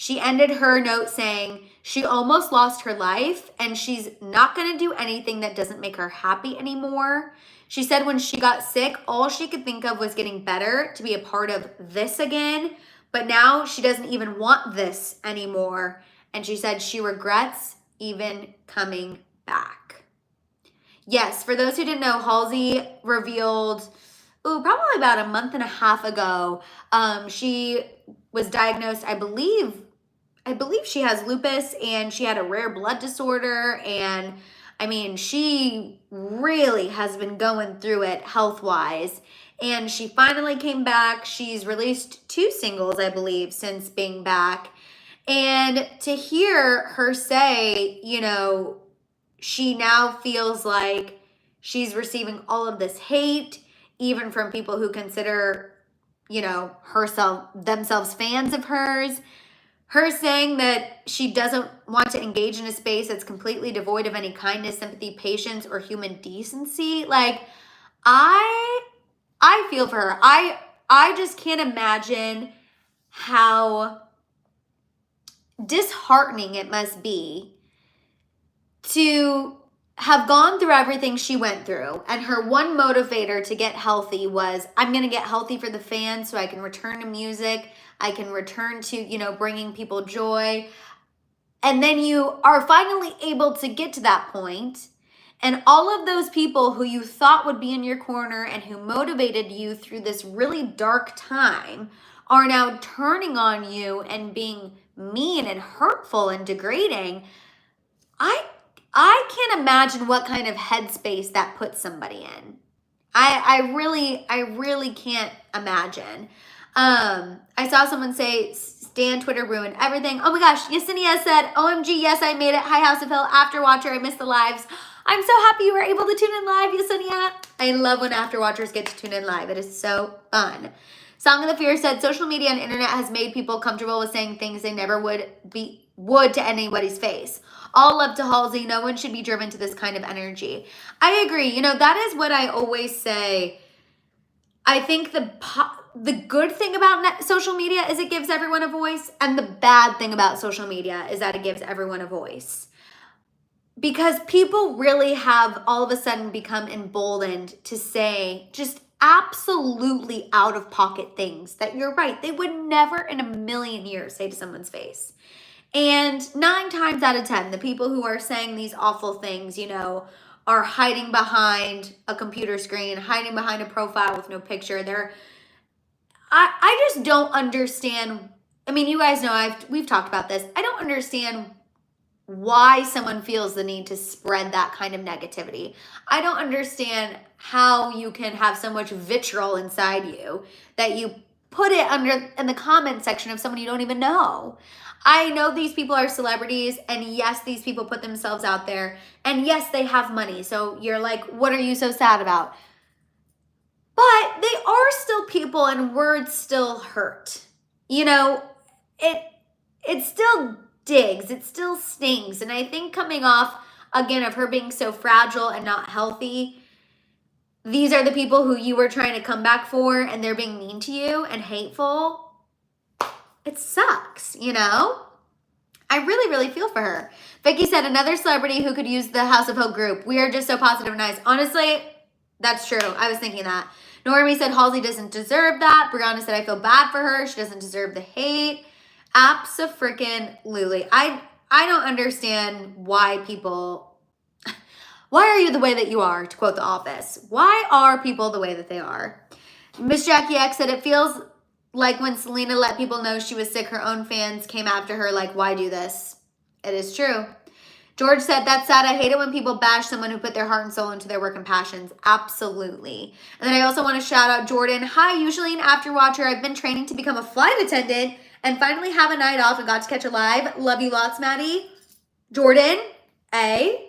She ended her note saying she almost lost her life and she's not going to do anything that doesn't make her happy anymore. She said when she got sick, all she could think of was getting better to be a part of this again. But now she doesn't even want this anymore. And she said she regrets even coming back. Yes, for those who didn't know, Halsey revealed, probably about a month and a half ago, she was diagnosed, I believe she has lupus and she had a rare blood disorder. And I mean, she really has been going through it health-wise. And she finally came back. She's released 2 singles, I believe, since being back. And to hear her say, you know, she now feels like she's receiving all of this hate, even from people who consider, you know, themselves fans of hers. Her saying that she doesn't want to engage in a space that's completely devoid of any kindness, sympathy, patience, or human decency. Like, I feel for her. I just can't imagine how disheartening it must be to have gone through everything she went through, and her one motivator to get healthy was, I'm going to get healthy for the fans so I can return to music. I can return to, you know, bringing people joy. And then you are finally able to get to that point, and all of those people who you thought would be in your corner and who motivated you through this really dark time are now turning on you and being mean and hurtful and degrading. I can't imagine what kind of headspace that puts somebody in. I really can't imagine. I saw someone say, Stan Twitter ruined everything. Oh my gosh, Yesenia said, OMG, yes, I made it. Hi, House of Hill, After Watcher, I missed the lives. I'm so happy you were able to tune in live, Yesenia. I love when After Watchers get to tune in live. It is so fun. Song of the Fear said, social media and internet has made people comfortable with saying things they never would to anybody's face. All love to Halsey. No one should be driven to this kind of energy. I agree. You know, that is what I always say. I think the good thing about social media is it gives everyone a voice, and the bad thing about social media is that it gives everyone a voice. Because people really have all of a sudden become emboldened to say just absolutely out-of-pocket things that, you're right, they would never in a million years say to someone's face. And 9 times out of 10, the people who are saying these awful things, you know, are hiding behind a computer screen, hiding behind a profile with no picture. I just don't understand. I mean, you guys know we've talked about this. I don't understand why someone feels the need to spread that kind of negativity. I don't understand how you can have so much vitriol inside you that you put it in the comment section of someone you don't even know. I know these people are celebrities, and yes, these people put themselves out there, and yes, they have money. So you're like, what are you so sad about? But they are still people, and words still hurt. You know, it still digs, it still stings. And I think coming off, again, of her being so fragile and not healthy, these are the people who you were trying to come back for, and they're being mean to you and hateful. It sucks, you know? I really, really feel for her. Vicky said, another celebrity who could use the House of Hope group. We are just so positive and nice. Honestly, that's true. I was thinking that. Normie said, Halsey doesn't deserve that. Brianna said, I feel bad for her. She doesn't deserve the hate. Abso-freaking-lutely. I don't understand why people... Why are you the way that you are, to quote The Office? Why are people the way that they are? Miss Jackie X said, it feels like when Selena let people know she was sick, her own fans came after her like, why do this? It is true. George said, that's sad. I hate it when people bash someone who put their heart and soul into their work and passions. Absolutely. And then I also want to shout out Jordan. Hi, usually an after watcher. I've been training to become a flight attendant and finally have a night off and got to catch a live. Love you lots, Maddie. Jordan, A,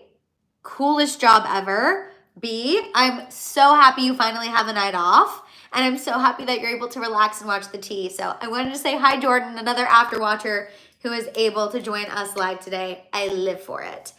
coolest job ever. B, I'm so happy you finally have a night off. And I'm so happy that you're able to relax and watch the tea. So I wanted to say hi, Jordan, another after watcher who is able to join us live today. I live for it.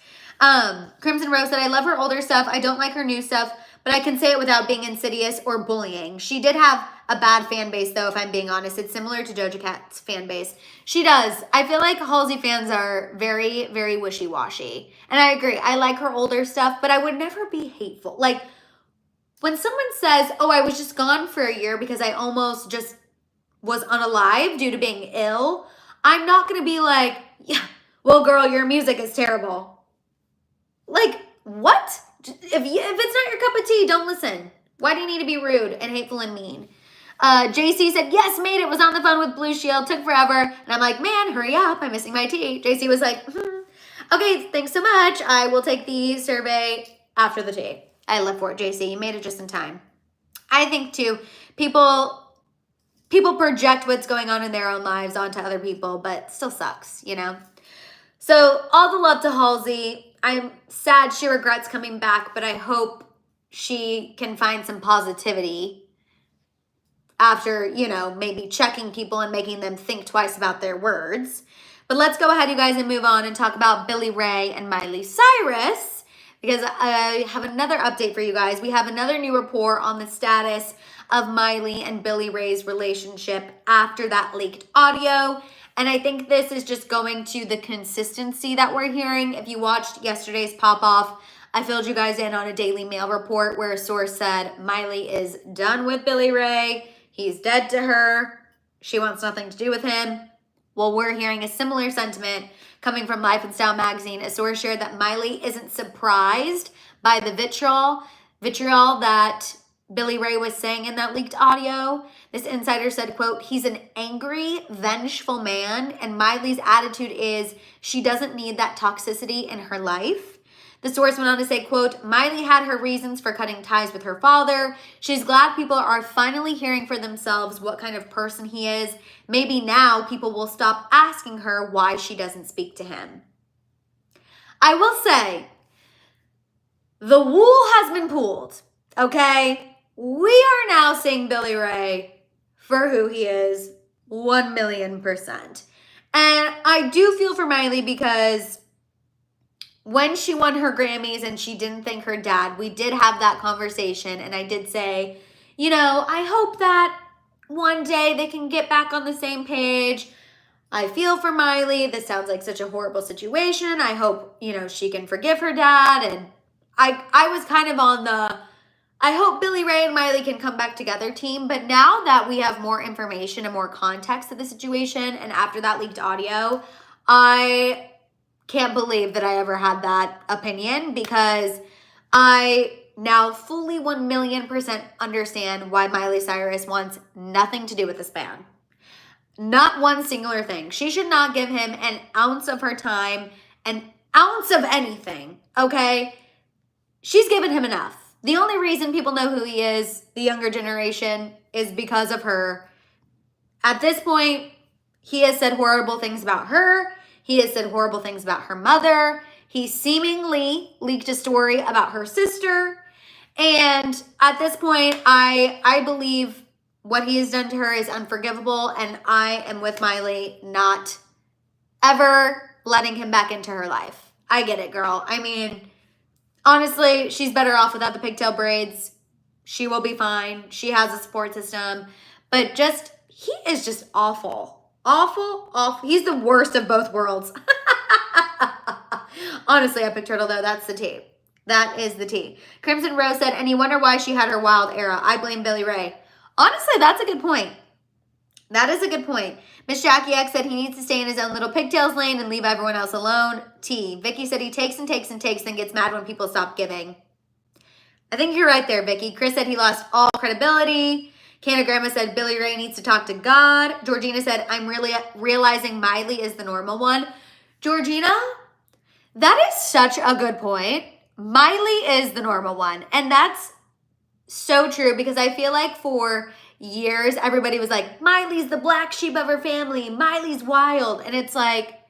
Crimson Rose said, I love her older stuff. I don't like her new stuff, but I can say it without being insidious or bullying. She did have a bad fan base, though, if I'm being honest. It's similar to Doja Cat's fan base. She does. I feel like Halsey fans are very, very wishy-washy. And I agree. I like her older stuff, but I would never be hateful. Like, when someone says, oh, I was just gone for a year because I almost just was unalive due to being ill, I'm not going to be like, yeah, well, girl, your music is terrible. Like, what? If it's not your cup of tea, don't listen. Why do you need to be rude and hateful and mean? JC said, yes, made it. Was on the phone with Blue Shield. Took forever. And I'm like, man, hurry up. I'm missing my tea. JC was like, okay, thanks so much. I will take the survey after the tea. I live for it, JC. You made it just in time. I think, too, people project what's going on in their own lives onto other people, but still sucks, you know? So all the love to Halsey. I'm sad she regrets coming back, but I hope she can find some positivity after, you know, maybe checking people and making them think twice about their words. But let's go ahead, you guys, and move on and talk about Billy Ray and Miley Cyrus, because I have another update for you guys. We have another new report on the status of Miley and Billy Ray's relationship after that leaked audio. And I think this is just going to the consistency that we're hearing. If you watched yesterday's pop-off, I filled you guys in on a Daily Mail report where a source said Miley is done with Billy Ray. He's dead to her. She wants nothing to do with him. Well, we're hearing a similar sentiment coming from Life and Style magazine. A source shared that Miley isn't surprised by the vitriol that Billy Ray was saying in that leaked audio. This insider said, quote, he's an angry, vengeful man, and Miley's attitude is she doesn't need that toxicity in her life. The source went on to say, quote, Miley had her reasons for cutting ties with her father. She's glad people are finally hearing for themselves what kind of person he is. Maybe now people will stop asking her why she doesn't speak to him. I will say, the wool has been pulled, okay? We are now seeing Billy Ray for who he is, 1,000,000%. And I do feel for Miley because when she won her Grammys and she didn't thank her dad, we did have that conversation. And I did say, you know, I hope that one day they can get back on the same page. I feel for Miley. This sounds like such a horrible situation. I hope, you know, she can forgive her dad. And I was kind of on the, I hope Billy Ray and Miley can come back together team. But now that we have more information and more context of the situation, and after that leaked audio, I can't believe that I ever had that opinion, because I now fully 1,000,000% understand why Miley Cyrus wants nothing to do with this man. Not one singular thing. She should not give him an ounce of her time and ounce of anything, okay, she's given him enough. The only reason people know who he is, the younger generation, is because of her. At this point, he has said horrible things about her. He has said horrible things about her mother. He seemingly leaked a story about her sister. And at this point, I believe what he has done to her is unforgivable. And I am with Miley, not ever letting him back into her life. I get it, girl. I mean, honestly, she's better off without the pigtail braids. She will be fine. She has a support system. But he is just awful. Awful, awful. He's the worst of both worlds. Honestly, Epic Turtle, though, that's the tea. That is the tea. Crimson Rose said, and you wonder why she had her wild era. I blame Billy Ray. Honestly, that's a good point. That is a good point. Miss Jackie X said he needs to stay in his own little pigtails lane and leave everyone else alone. T. Vicky said he takes and takes and takes and gets mad when people stop giving. I think you're right there, Vicky. Chris said he lost all credibility. Canagramma said Billy Ray needs to talk to God. Georgina said, I'm really realizing Miley is the normal one. Georgina, that is such a good point. Miley is the normal one. And that's so true because I feel like for years, everybody was like, Miley's the black sheep of her family. Miley's wild. And it's like,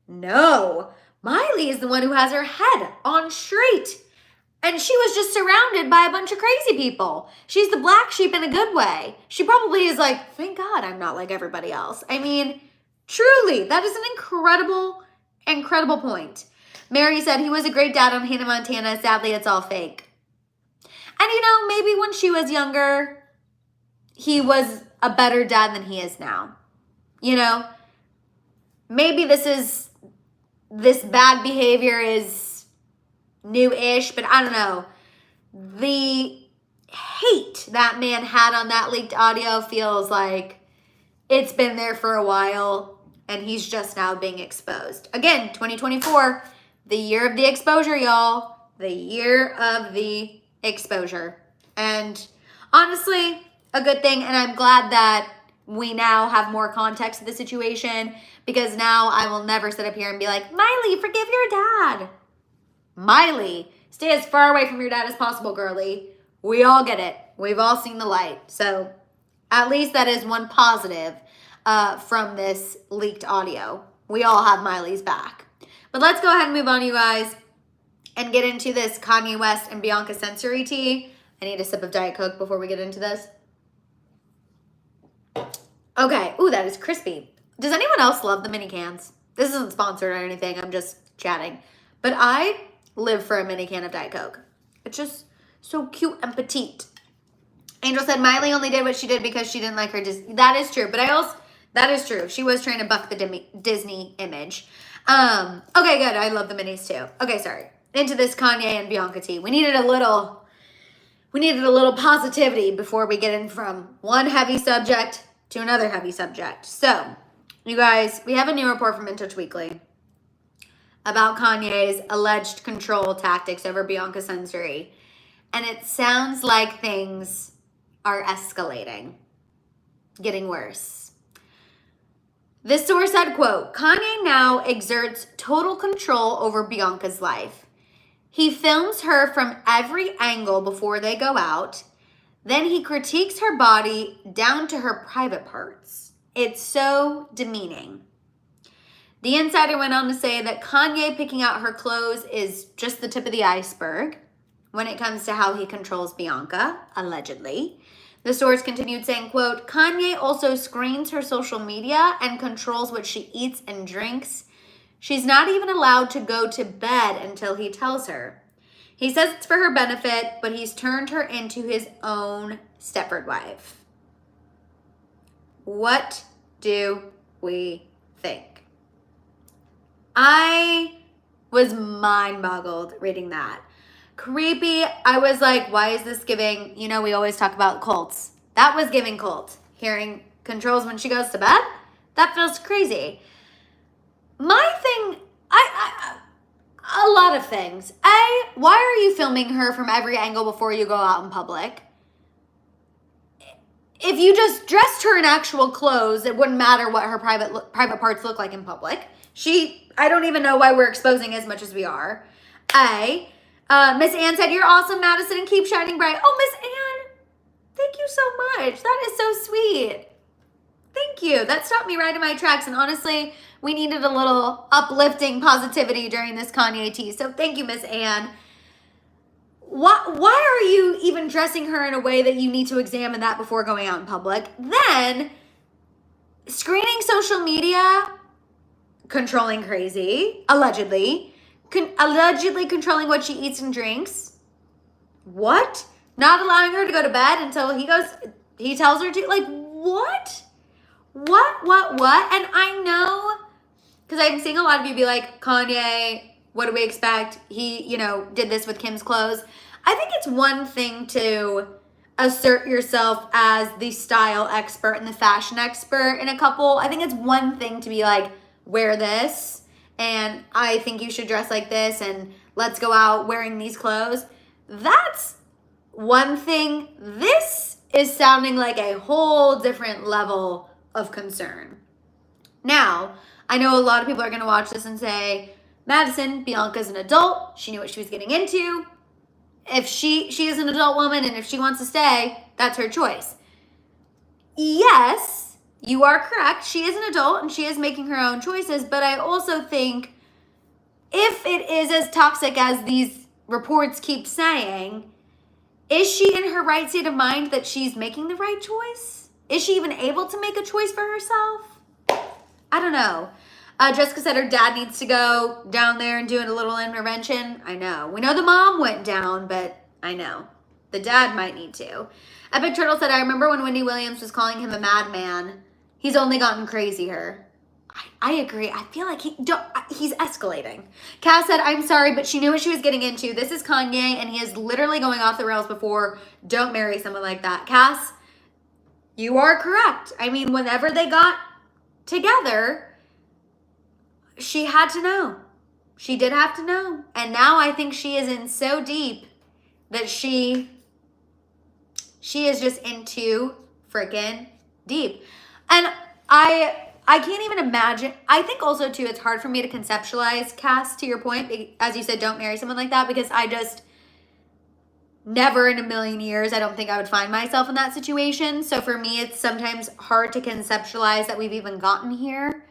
no, Miley is the one who has her head on straight. And she was just surrounded by a bunch of crazy people. She's the black sheep in a good way. She probably is like, thank God I'm not like everybody else. I mean, truly, that is an incredible, incredible point. Mary said he was a great dad on Hannah Montana. Sadly, it's all fake. And maybe when she was younger, he was a better dad than he is now. Maybe this bad behavior is new-ish, but I don't know. The hate that man had on that leaked audio feels like it's been there for a while and he's just now being exposed. Again, 2024, the year of the exposure, y'all. The year of the exposure. And honestly, a good thing. And I'm glad that we now have more context to the situation because now I will never sit up here and be like, Miley, forgive your dad. Miley, stay as far away from your dad as possible, girly. We all get it. We've all seen the light. So at least that is one positive from this leaked audio. We all have Miley's back. But let's go ahead and move on, you guys, and get into this Kanye West and Bianca sensory tea. I need a sip of Diet Coke before we get into this. Okay. Ooh, that is crispy. Does anyone else love the mini cans? This isn't sponsored or anything. I'm just chatting. But I live for a mini can of Diet Coke. It's just so cute and petite. Angel said Miley only did what she did because she didn't like her Disney. That is true. But that is true. She was trying to buck the Disney image. Okay, good. I love the minis too. Okay, sorry. Into this Kanye and Bianca tea. We needed a little positivity before we get in from one heavy subject to another heavy subject. So, you guys, we have a new report from In Touch Weekly about Kanye's alleged control tactics over Bianca Sensory. And it sounds like things are escalating, getting worse. This source said, quote, Kanye now exerts total control over Bianca's life. He films her from every angle before they go out. Then he critiques her body down to her private parts. It's so demeaning. The insider went on to say that Kanye picking out her clothes is just the tip of the iceberg when it comes to how he controls Bianca, allegedly. The source continued saying, quote, Kanye also screens her social media and controls what she eats and drinks. She's not even allowed to go to bed until he tells her. He says it's for her benefit, but he's turned her into his own Stepford wife. What do we think? I was mind-boggled reading that. Creepy. I was like, why is this giving, we always talk about cults. That was giving cult. Hearing controls when she goes to bed? That feels crazy. My thing, a lot of things. Why are you filming her from every angle before you go out in public? if you just dressed her in actual clothes, it wouldn't matter what her private parts look like in public. I don't even know why we're exposing as much as we are. Miss Ann said, you're awesome, Madison, and keep shining bright. Oh, Miss Ann, thank you so much. That is so sweet. Thank you. That stopped me right in my tracks. And honestly, we needed a little uplifting positivity during this Kanye tea. So thank you, Miss Ann. Why are you even dressing her in a way that you need to examine that before going out in public? Then, screening social media, controlling crazy, allegedly controlling what she eats and drinks. What? Not allowing her to go to bed until he tells her to, like, what? What? And I know, because I'm seeing a lot of you be like, Kanye, what do we expect? He, did this with Kim's clothes. I think it's one thing to assert yourself as the style expert and the fashion expert in a couple. I think it's one thing to be like, wear this, and I think you should dress like this, and let's go out wearing these clothes. That's one thing. This is sounding like a whole different level of concern. Now, I know a lot of people are going to watch this and say, Madison, Bianca's an adult. She knew what she was getting into. If she is an adult woman, and if she wants to stay, that's her choice. Yes, you are correct. She is an adult and she is making her own choices. But I also think if it is as toxic as these reports keep saying, is she in her right state of mind that she's making the right choice? Is she even able to make a choice for herself? I don't know. Jessica said her dad needs to go down there and do a little intervention. I know. We know the mom went down, but I know. The dad might need to. Epic Turtle said, I remember when Wendy Williams was calling him a madman. He's only gotten crazier. I agree. I feel like he's escalating. Cass said, I'm sorry, but she knew what she was getting into. This is Kanye, and he is literally going off the rails before. Don't marry someone like that. Cass, you are correct. I mean, whenever they got together, she had to know. She did have to know. And now I think she is in so deep that she is just in too freaking deep. And I can't even imagine. I think also too, it's hard for me to conceptualize, Cass, to your point, as you said, don't marry someone like that, because I just never in a million years, I don't think I would find myself in that situation. So for me, it's sometimes hard to conceptualize that we've even gotten here.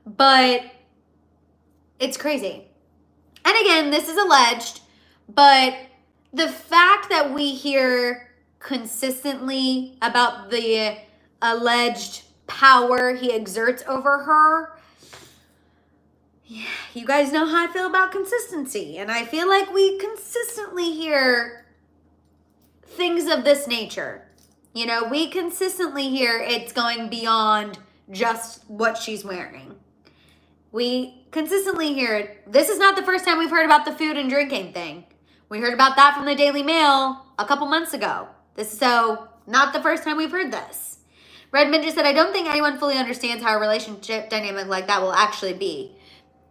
But it's crazy. And again, this is alleged, but the fact that we hear consistently about the alleged power he exerts over her, yeah, you guys know how I feel about consistency. And I feel like we consistently hear things of this nature. We consistently hear it's going beyond just what she's wearing. We consistently hear it. This is not the first time we've heard about the food and drinking thing. We heard about that from the Daily Mail a couple months ago. So not the first time we've heard this. Redmond just said, I don't think anyone fully understands how a relationship dynamic like that will actually be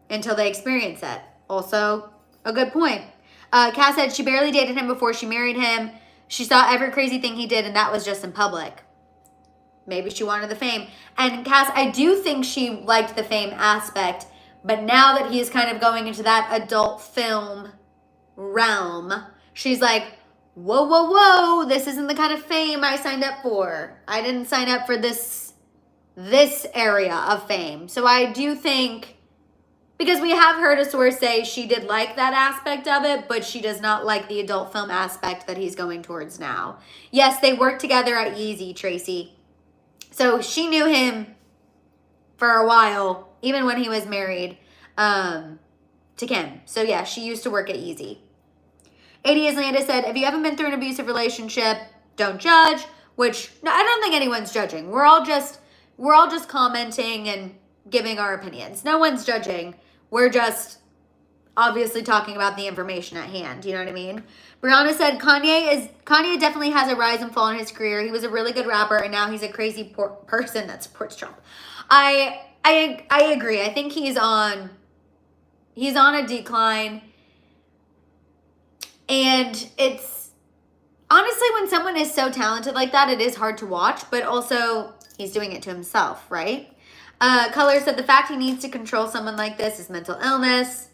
until they experience it. Also, a good point. Cass said she barely dated him before she married him. She saw every crazy thing he did, and that was just in public. Maybe she wanted the fame. And Cass, I do think she liked the fame aspect, but now that he is kind of going into that adult film realm, she's like, whoa, this isn't the kind of fame I signed up for. I didn't sign up for this area of fame. So I do think, because we have heard a source say she did like that aspect of it, but she does not like the adult film aspect that he's going towards now. Yes, they worked together at Yeezy, Tracy. So she knew him for a while, even when he was married to Kim. So yeah, she used to work at Yeezy. 80 Islanda said, if you haven't been through an abusive relationship, don't judge, which no, I don't think anyone's judging. We're all just commenting and giving our opinions. No one's judging. We're just obviously talking about the information at hand. You know what I mean? Brianna said, Kanye definitely has a rise and fall in his career. He was a really good rapper, and now he's a crazy person that supports Trump. I agree. I think he's on a decline, and honestly, when someone is so talented like that, it is hard to watch, but also he's doing it to himself, right? Color said the fact he needs to control someone like this is mental illness.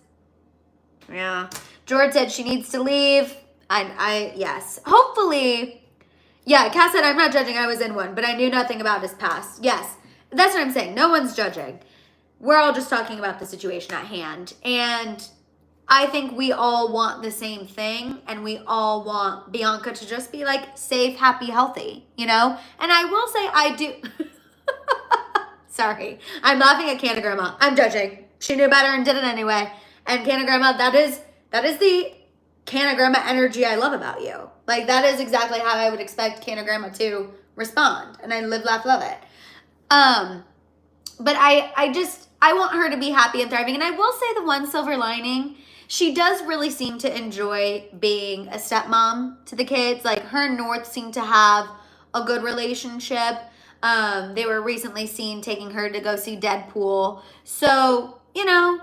Yeah. George said she needs to leave. Yes. Hopefully. Yeah, Cass said, I'm not judging. I was in one, but I knew nothing about his past. Yes. That's what I'm saying. No one's judging. We're all just talking about the situation at hand. And I think we all want the same thing. And we all want Bianca to just be like safe, happy, healthy, you know? And I will say I do. Sorry. I'm laughing at Canna Grandma. I'm judging. She knew better and did it anyway. And Canna Grandma, that is the Canna Grandma energy I love about you. Like, that is exactly how I would expect Canna Grandma to respond. And I live, laugh, love it. But I want her to be happy and thriving. And I will say the one silver lining, she does really seem to enjoy being a stepmom to the kids. Like, her and North seem to have a good relationship. They were recently seen taking her to go see Deadpool. So, you know,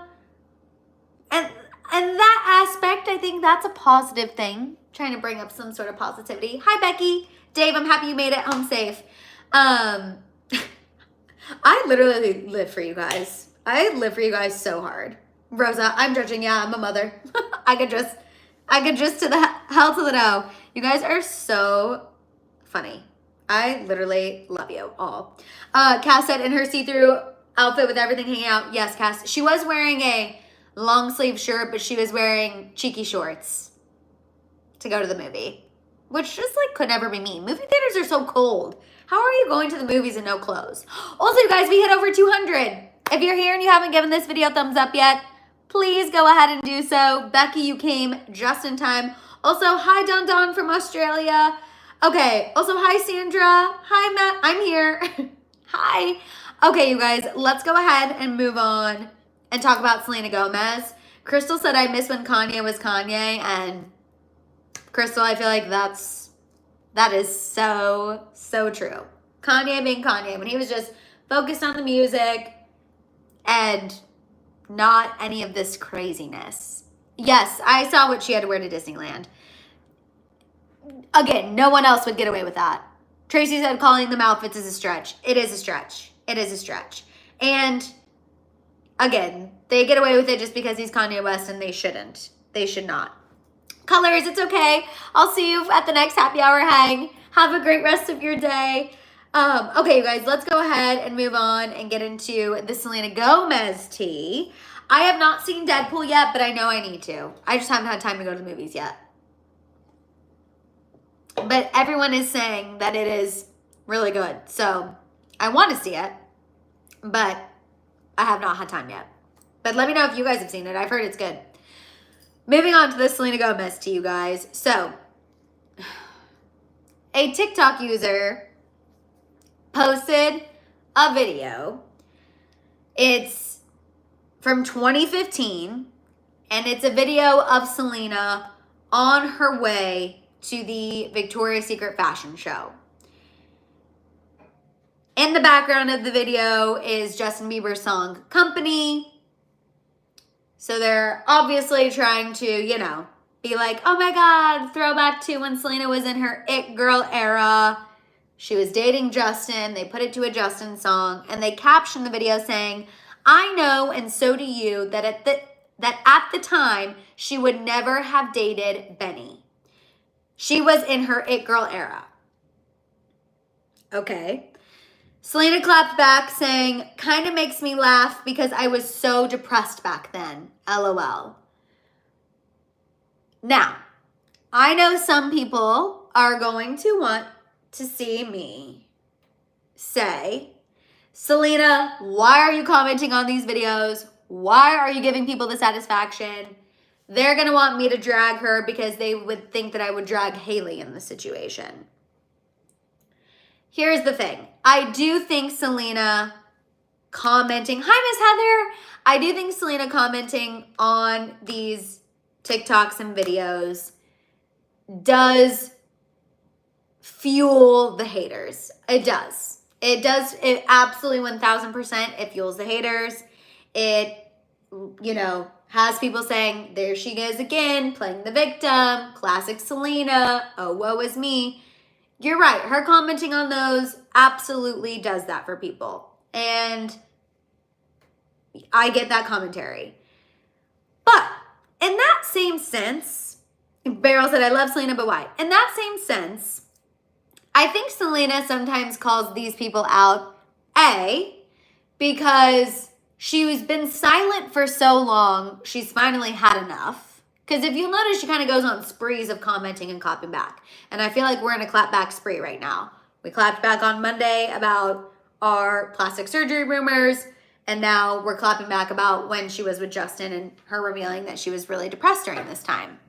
and that aspect, I think that's a positive thing. Trying to bring up some sort of positivity. Hi, Becky. Dave, I'm happy you made it home safe. I literally live for you guys. I live for you guys so hard. Rosa, I'm judging. Yeah, I'm a mother. I could just to the hell to the no. You guys are so funny. I literally love you all. Cass said in her see-through outfit with everything hanging out. Yes, Cass. She was wearing a long sleeve shirt, but she was wearing cheeky shorts to go to the movie, which just like could never be me. Movie theaters are so cold. How are you going to the movies in no clothes? Also, you guys, we hit over 200. If you're here and you haven't given this video a thumbs up yet, please go ahead and do so. Becky, you came just in time. Also, hi Don Don from Australia. Okay, also hi Sandra. Hi Matt, I'm here. Hi. Okay, you guys, let's go ahead and move on and talk about Selena Gomez. Crystal said, I miss when Kanye was Kanye. And Crystal, I feel like that is so, so true. Kanye being Kanye, when he was just focused on the music and not any of this craziness. Yes, I saw what she had to wear to Disneyland. Again, no one else would get away with that. Tracy said calling them outfits is a stretch. It is a stretch. It is a stretch. And again, they get away with it just because he's Kanye West, and they shouldn't. They should not. Colors, it's okay. I'll see you at the next happy hour hang. Have a great rest of your day. Okay, you guys, let's go ahead and move on and get into the Selena Gomez tea. I have not seen Deadpool yet, but I know I need to. I just haven't had time to go to the movies yet. But everyone is saying that it is really good. So I want to see it, but I have not had time yet. But let me know if you guys have seen it. I've heard it's good. Moving on to the Selena Gomez tea, you guys. So a TikTok user posted a video. It's from 2015, and it's a video of Selena on her way to the Victoria's Secret fashion show. In the background of the video is Justin Bieber's song Company. So they're obviously trying to, you know, be like, oh my God, throwback to when Selena was in her It Girl era. She was dating Justin. They put it to a Justin song, and they captioned the video saying, I know, and so do you, that at the time, she would never have dated Benny. She was in her It Girl era. Okay. Selena clapped back saying, kind of makes me laugh because I was so depressed back then. LOL. Now, I know some people are going to want to see me say, Selena, why are you commenting on these videos? Why are you giving people the satisfaction? They're going to want me to drag her because they would think that I would drag Hayley in the situation. Here's the thing. I do think Selena commenting, hi, Miss Heather. I do think Selena commenting on these TikToks and videos does fuel the haters. It does. It does. It absolutely 1000%. It fuels the haters. It, you know, has people saying, there she goes again, playing the victim, classic Selena, oh, woe is me. You're right. Her commenting on those absolutely does that for people. And I get that commentary. But in that same sense, Beryl said, I love Selena, but why? In that same sense, I think Selena sometimes calls these people out, because she's been silent for so long, she's finally had enough. Because if you'll notice, she kind of goes on sprees of commenting and clapping back. And I feel like we're in a clap back spree right now. We clapped back on Monday about our plastic surgery rumors. And now we're clapping back about when she was with Justin and her revealing that she was really depressed during this time.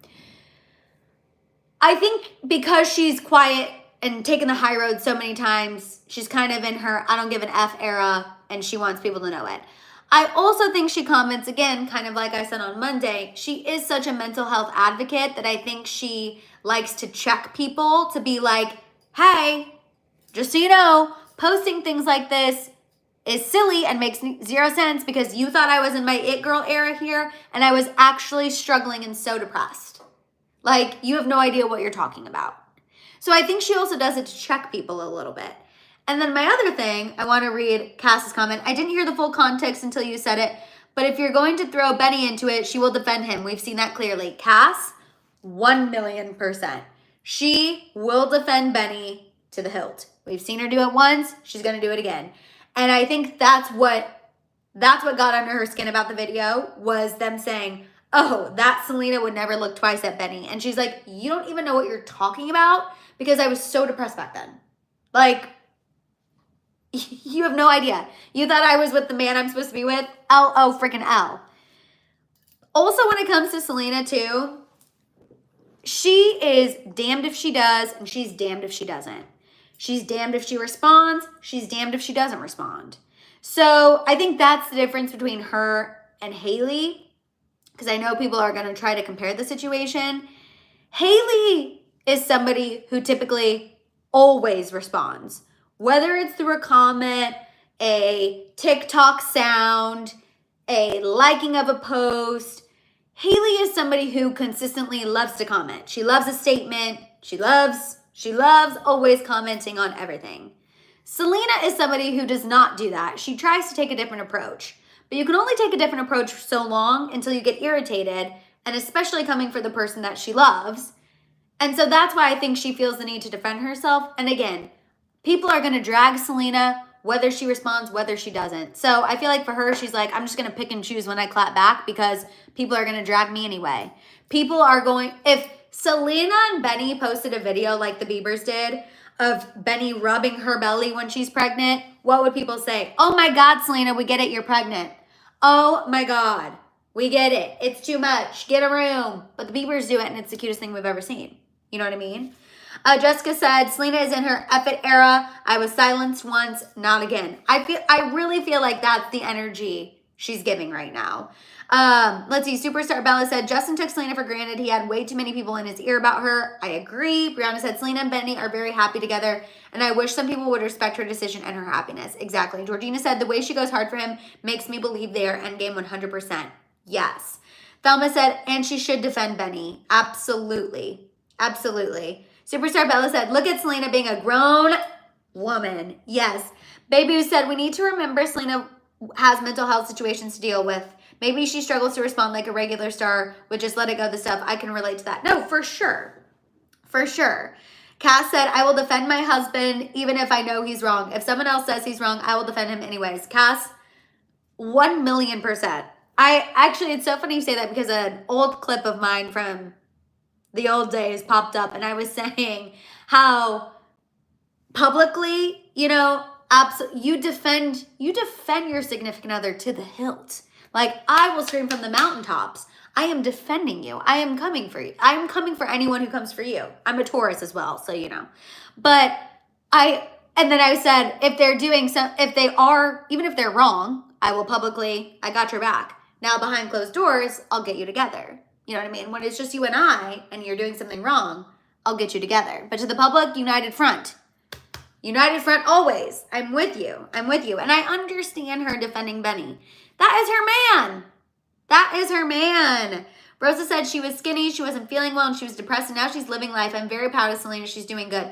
I think because she's quiet and taken the high road so many times, she's kind of in her I don't give an F era and she wants people to know it. I also think she comments, again, kind of like I said on Monday, she is such a mental health advocate that I think she likes to check people to be like, hey, just so you know, posting things like this is silly and makes zero sense because you thought I was in my it girl era here and I was actually struggling and so depressed. Like, you have no idea what you're talking about. So I think she also does it to check people a little bit. And then my other thing, I want to read Cass's comment. I didn't hear the full context until you said it, but if you're going to throw Benny into it, she will defend him. We've seen that clearly. Cass, 1,000,000%. She will defend Benny to the hilt. We've seen her do it once. She's going to do it again. And I think that's what got under her skin about the video, was them saying, oh, that Selena would never look twice at Benny. And she's like, you don't even know what you're talking about because I was so depressed back then. Like, you have no idea. You thought I was with the man I'm supposed to be with? L-O freaking L. Also, when it comes to Selena, too, she is damned if she does, and she's damned if she doesn't. She's damned if she responds. She's damned if she doesn't respond. So I think that's the difference between her and Hayley, because I know people are going to try to compare the situation. Hayley is somebody who typically always responds, whether it's through a comment, a TikTok sound, a liking of a post. Hayley is somebody who consistently loves to comment. She loves a statement. She loves always commenting on everything. Selena is somebody who does not do that. She tries to take a different approach. But you can only take a different approach for so long until you get irritated, and especially coming for the person that she loves. And so that's why I think she feels the need to defend herself. And again, people are going to drag Selena, whether she responds, whether she doesn't. So I feel like for her, she's like, I'm just going to pick and choose when I clap back because people are going to drag me anyway. People are going, if Selena and Benny posted a video like the Biebers did of Benny rubbing her belly when she's pregnant, what would people say? Oh my God, Selena, we get it, you're pregnant. Oh my God, we get it. It's too much. Get a room. But the Biebers do it, and it's the cutest thing we've ever seen. You know what I mean? Jessica said, Selena is in her F it era. I was silenced once, not again. I really feel like that's the energy she's giving right now. Let's see. Superstar Bella said, Justin took Selena for granted. He had way too many people in his ear about her. I agree. Brianna said, Selena and Benny are very happy together, and I wish some people would respect her decision and her happiness. Exactly. Georgina said, the way she goes hard for him makes me believe they are endgame 100%. Yes. Thelma said, and she should defend Benny. Absolutely. Absolutely. Superstar Bella said, look at Selena being a grown woman. Yes. Baby said, we need to remember Selena has mental health situations to deal with. Maybe she struggles to respond like a regular star, but just let it go the stuff. I can relate to that. No, for sure. For sure. Cass said, I will defend my husband even if I know he's wrong. If someone else says he's wrong, I will defend him anyways. Cass, 1,000,000%. It's so funny you say that because an old clip of mine from the old days popped up, and I was saying how publicly, you defend your significant other to the hilt. Like, I will scream from the mountaintops. I am defending you. I am coming for you. I am coming for anyone who comes for you. I'm a Taurus as well, so you know. But and then I said, even if they're wrong, I will publicly, I got your back. Now behind closed doors, I'll get you together. You know what I mean? When it's just you and I, and you're doing something wrong, I'll get you together. But to the public, united front. United front always. I'm with you. I'm with you. And I understand her defending Benny. That is her man. That is her man. Rosa said she was skinny, she wasn't feeling well, and she was depressed, and now she's living life. I'm very proud of Selena. She's doing good.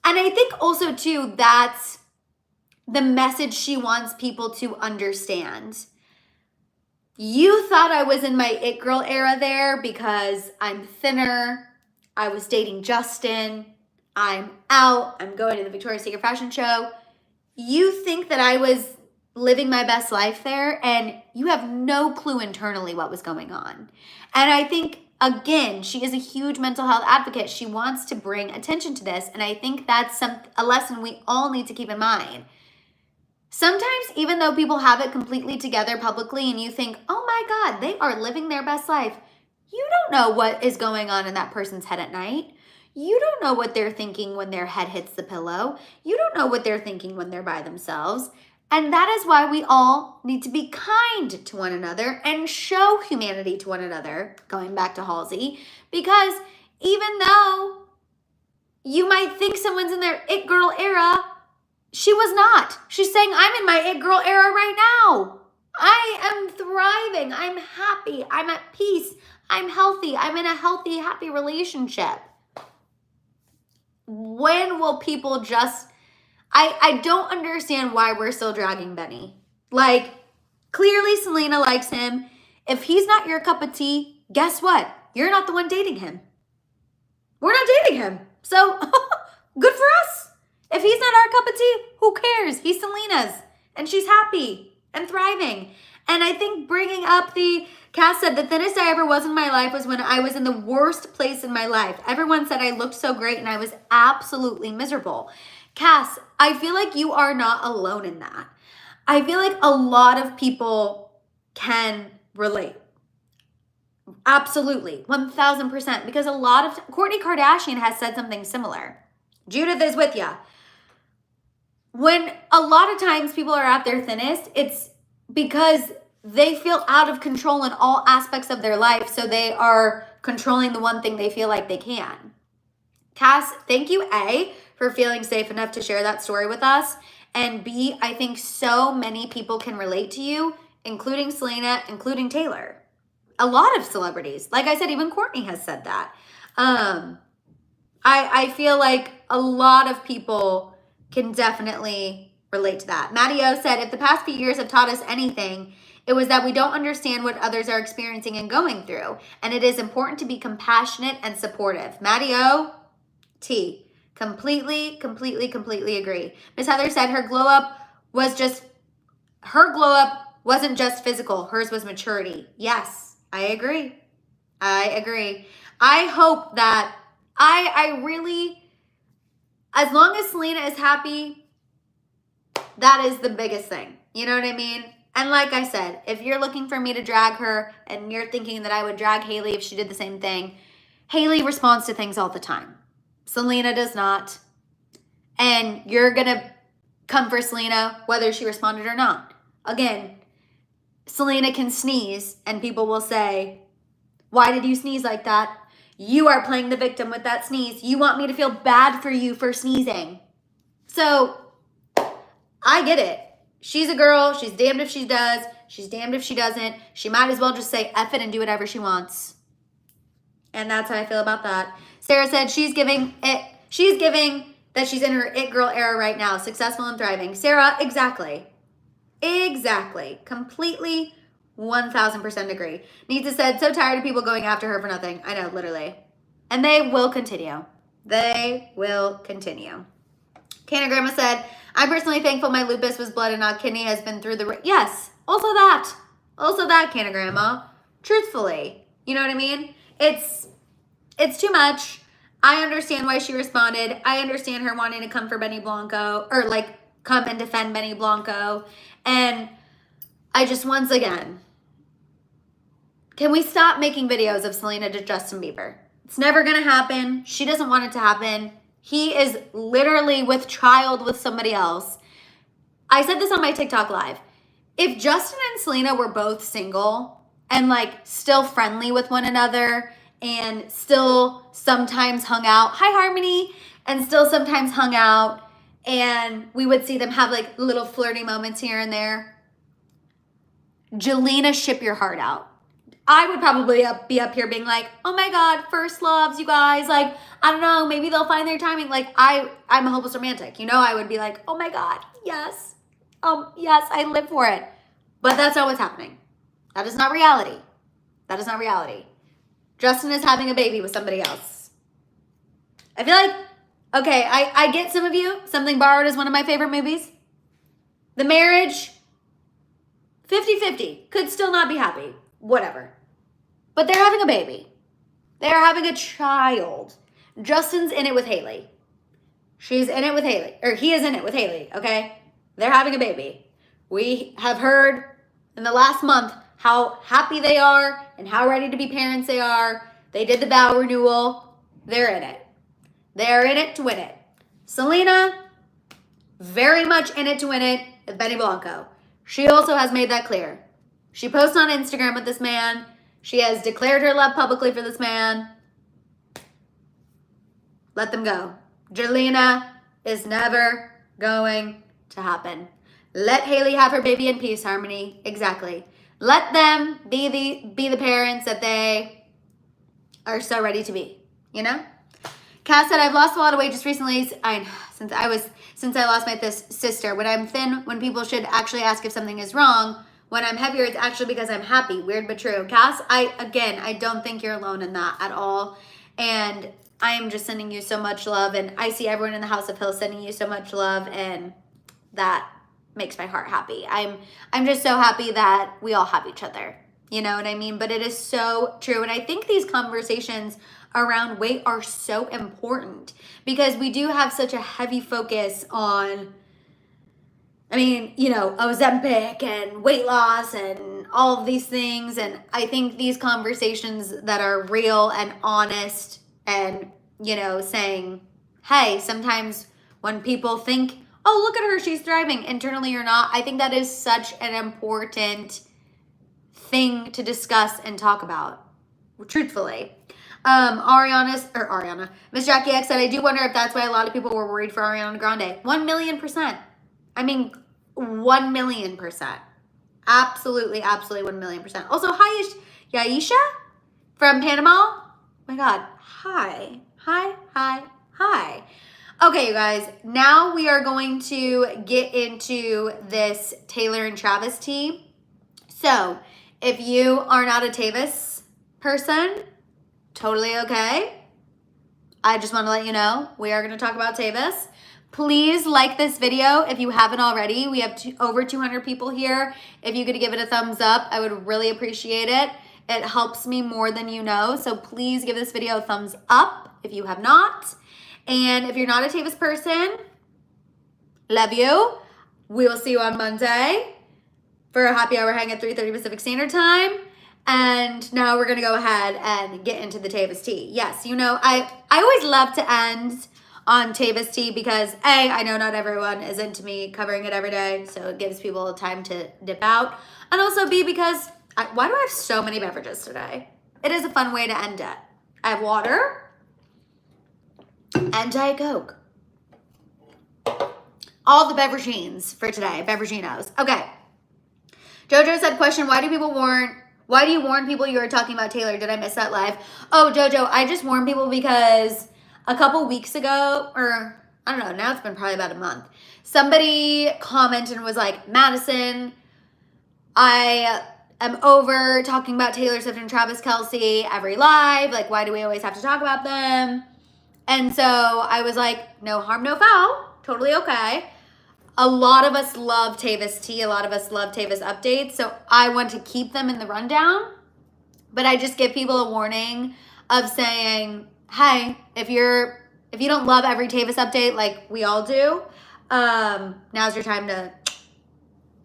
And I think also, too, that's the message she wants people to understand. You thought I was in my it girl era there because I'm thinner. I was dating Justin. I'm out. I'm going to the Victoria's Secret fashion show. You think that I was living my best life there, and you have no clue internally what was going on. And I think, again, she is a huge mental health advocate. She wants to bring attention to this, and I think that's a lesson we all need to keep in mind. Sometimes, even though people have it completely together publicly and you think, oh my God, they are living their best life, you don't know what is going on in that person's head at night. You don't know what they're thinking when their head hits the pillow. You don't know what they're thinking when they're by themselves. And that is why we all need to be kind to one another and show humanity to one another, going back to Halsey, because even though you might think someone's in their it girl era, she was not. She's saying, I'm in my it girl era right now. I am thriving. I'm happy. I'm at peace. I'm healthy. I'm in a healthy, happy relationship. When will people just... I don't understand why we're still dragging Benny. Like, clearly Selena likes him. If he's not your cup of tea, guess what? You're not the one dating him. We're not dating him. So, good for us. If he's not our cup of tea, who cares? He's Selena's. And she's happy and thriving. And I think bringing up Cass said, the thinnest I ever was in my life was when I was in the worst place in my life. Everyone said I looked so great and I was absolutely miserable. Cass, I feel like you are not alone in that. I feel like a lot of people can relate. Absolutely, 1000%. Because a lot of, Kourtney Kardashian has said something similar. Judith is with ya. When a lot of times people are at their thinnest, it's because they feel out of control in all aspects of their life, so they are controlling the one thing they feel like they can. Cass, thank you, A, for feeling safe enough to share that story with us, and B, I think so many people can relate to you, including Selena, including Taylor. A lot of celebrities. Like I said, even Kourtney has said that. I feel like a lot of people can definitely relate to that. Maddie O said, if the past few years have taught us anything, it was that we don't understand what others are experiencing and going through. And it is important to be compassionate and supportive. Maddie O, T. Completely agree. Miss Heather said her glow up wasn't just physical. Hers was maturity. Yes, I agree. I hope that I really, as long as Selena is happy, that is the biggest thing. You know what I mean? And like I said, if you're looking for me to drag her and you're thinking that I would drag Hayley if she did the same thing, Hayley responds to things all the time. Selena does not. And you're going to come for Selena whether she responded or not. Again, Selena can sneeze and people will say, why did you sneeze like that? You are playing the victim with that sneeze. You want me to feel bad for you for sneezing. So I get it. She's a girl. She's damned if she does. She's damned if she doesn't. She might as well just say F it and do whatever she wants. And that's how I feel about that. Sarah said she's giving that she's in her it girl era right now, successful and thriving. Sarah, exactly. Completely 1000% agree. Nita said, so tired of people going after her for nothing. I know, literally. And they will continue. Canagramma said, I'm personally thankful my lupus was blood and not kidney has been through the... Yes, also that, Canagramma. Truthfully. You know what I mean? It's too much. I understand why she responded. I understand her wanting to come for Benny Blanco, or like come and defend Benny Blanco. And I just, once again, can we stop making videos of Selena to Justin Bieber? It's never going to happen. She doesn't want it to happen. He is literally with child with somebody else. I said this on my TikTok live. If Justin and Selena were both single and like still friendly with one another and still sometimes hung out, hi Harmony, and still sometimes hung out, and we would see them have like little flirty moments here and there. Jelena, ship your heart out. I would probably be up here being like, oh my God, first loves, you guys. Like, I don't know, maybe they'll find their timing. Like, I'm a hopeless romantic. You know, I would be like, oh my God, yes. Yes, I live for it. But that's not what's happening. That is not reality. That is not reality. Justin is having a baby with somebody else. I feel like, okay, I get some of you. Something Borrowed is one of my favorite movies. The marriage, 50-50. Could still not be happy. Whatever. But they're having a baby. They're having a child. Justin's in it with Hayley. She's in it with Hayley. Or he is in it with Hayley, okay? They're having a baby. We have heard in the last month how happy they are and how ready to be parents they are. They did the vow renewal. They're in it. They're in it to win it. Selena, very much in it to win it with Benny Blanco. She also has made that clear. She posts on Instagram with this man. She has declared her love publicly for this man. Let them go. Jelena is never going to happen. Let Hayley have her baby in peace, Harmony. Exactly. Let them be the parents that they are so ready to be. You know? Cass said, I've lost a lot of weight just recently. Since I lost my sister. When I'm thin, when people should actually ask if something is wrong. When I'm heavier, it's actually because I'm happy. Weird but true. Cass, I don't think you're alone in that at all. And I am just sending you so much love. And I see everyone in the House of Hill sending you so much love. And that makes my heart happy. I'm just so happy that we all have each other. You know what I mean? But it is so true. And I think these conversations around weight are so important because we do have such a heavy focus on, I mean, you know, Ozempic and weight loss and all of these things. And I think these conversations that are real and honest and, you know, saying, hey, sometimes when people think, oh, look at her, she's thriving internally or not, I think that is such an important thing to discuss and talk about, truthfully. Ariana, Miss Jackie X said, I do wonder if that's why a lot of people were worried for Ariana Grande. 1,000,000%. I mean, 1,000,000%. Absolutely, absolutely 1,000,000%. Also, hi, Yaisha from Panama. Oh my God. Hi. Okay, you guys. Now we are going to get into this Taylor and Travis tea. So, if you are not a Tavis person, totally okay. I just want to let you know we are going to talk about Tavis. Please like this video if you haven't already. We have over 200 people here. If you could give it a thumbs up, I would really appreciate it. It helps me more than you know. So please give this video a thumbs up if you have not. And if you're not a Tavis person, love you. We will see you on Monday for a happy hour hang at 3:30 Pacific Standard Time. And now we're going to go ahead and get into the Tavis tea. Yes, you know, I always love to end on Tavis tea because A, I know not everyone is into me covering it every day, so it gives people time to dip out. And also B, because why do I have so many beverages today? It is a fun way to end it. I have water and Diet Coke. All the beverageines for today, beveraginos. Okay. Jojo said, question, why do you warn people you were talking about Taylor? Did I miss that live? Oh, Jojo, I just warn people because a couple weeks ago, or I don't know, now it's been probably about a month, somebody commented and was like, Madison, I am over talking about Taylor Swift and Travis Kelce every live. Like, why do we always have to talk about them? And so I was like, no harm, no foul. Totally okay. A lot of us love Tavis tea. A lot of us love Tavis updates. So I want to keep them in the rundown. But I just give people a warning of saying, hey, if you don't love every Tavis update like we all do, now's your time to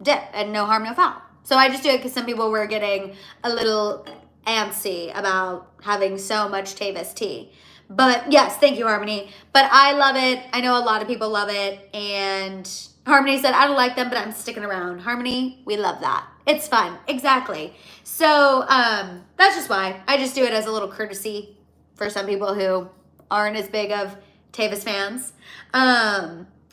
dip and no harm, no foul. So I just do it because some people were getting a little antsy about having so much Tavis tea. But yes, thank you, Harmony. But I love it. I know a lot of people love it. And Harmony said, I don't like them, but I'm sticking around. Harmony, we love that. It's fun. Exactly. So that's just why. I just do it as a little courtesy for some people who aren't as big of Tavis fans.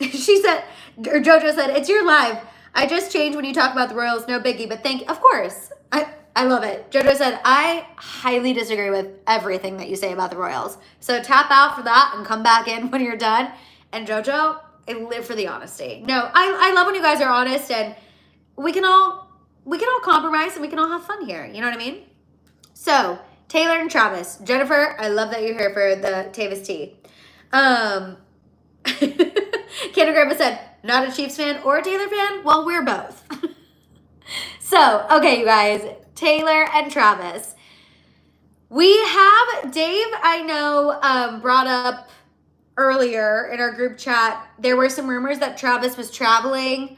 She said, or Jojo said, it's your live. I just changed when you talk about the Royals. No biggie, but of course. I love it. Jojo said, I highly disagree with everything that you say about the Royals. So tap out for that and come back in when you're done. And Jojo, I live for the honesty. No, I love when you guys are honest, and we can all compromise and we can all have fun here. You know what I mean? So, Taylor and Travis. Jennifer, I love that you're here for the Tavis tea. Canada Grandma said, not a Chiefs fan or a Taylor fan? Well, we're both. So, okay, you guys. Taylor and Travis. We have, Dave, I know, brought up earlier in our group chat, there were some rumors that Travis was traveling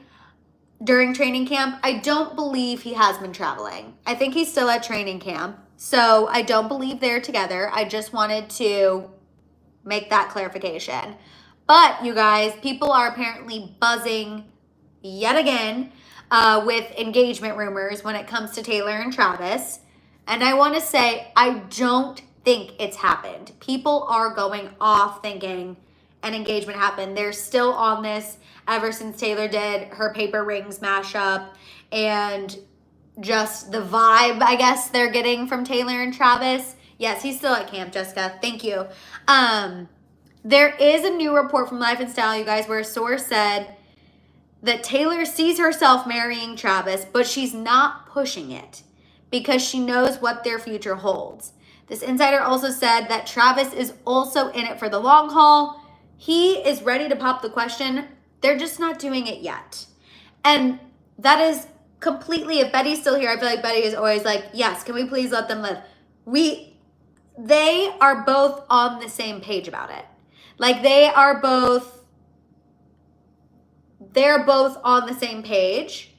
during training camp. I don't believe he has been traveling. I think he's still at training camp. So I don't believe they're together. I just wanted to make that clarification. But you guys, people are apparently buzzing yet again with engagement rumors when it comes to Taylor and Travis. And I want to say, I don't think it's happened. People are going off thinking an engagement happened. They're still on this ever since Taylor did her paper rings mashup, and just the vibe, I guess, they're getting from Taylor and Travis. Yes, he's still at camp, Jessica. Thank you. There is a new report from Life and Style, you guys, where a source said that Taylor sees herself marrying Travis, but she's not pushing it because she knows what their future holds. This insider also said that Travis is also in it for the long haul. He is ready to pop the question. They're just not doing it yet. And that is completely, if Betty's still here, I feel like Betty is always like, yes, can we please let them live? They are both on the same page about it. Like they're both on the same page.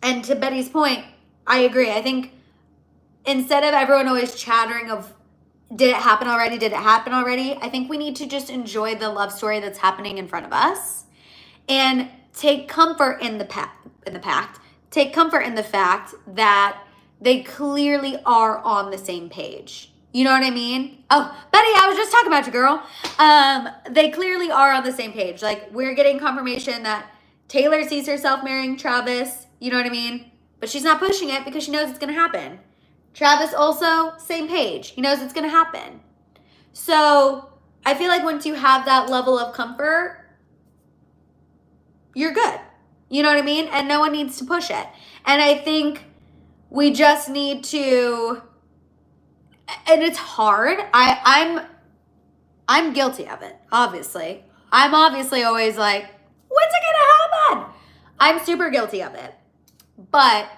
And to Betty's point, I agree. I think instead of everyone always chattering of, did it happen already? Did it happen already? I think we need to just enjoy the love story that's happening in front of us and take comfort in the pact. Take comfort in the fact that they clearly are on the same page. You know what I mean? Oh, Betty, I was just talking about you, girl. They clearly are on the same page. Like, we're getting confirmation that Taylor sees herself marrying Travis. You know what I mean? But she's not pushing it because she knows it's going to happen. Travis also, same page. He knows it's going to happen. So I feel like once you have that level of comfort, you're good. You know what I mean? And no one needs to push it. And I think we just need to, and it's hard. I'm guilty of it, obviously. I'm obviously always like, when's it going to happen? I'm super guilty of it. But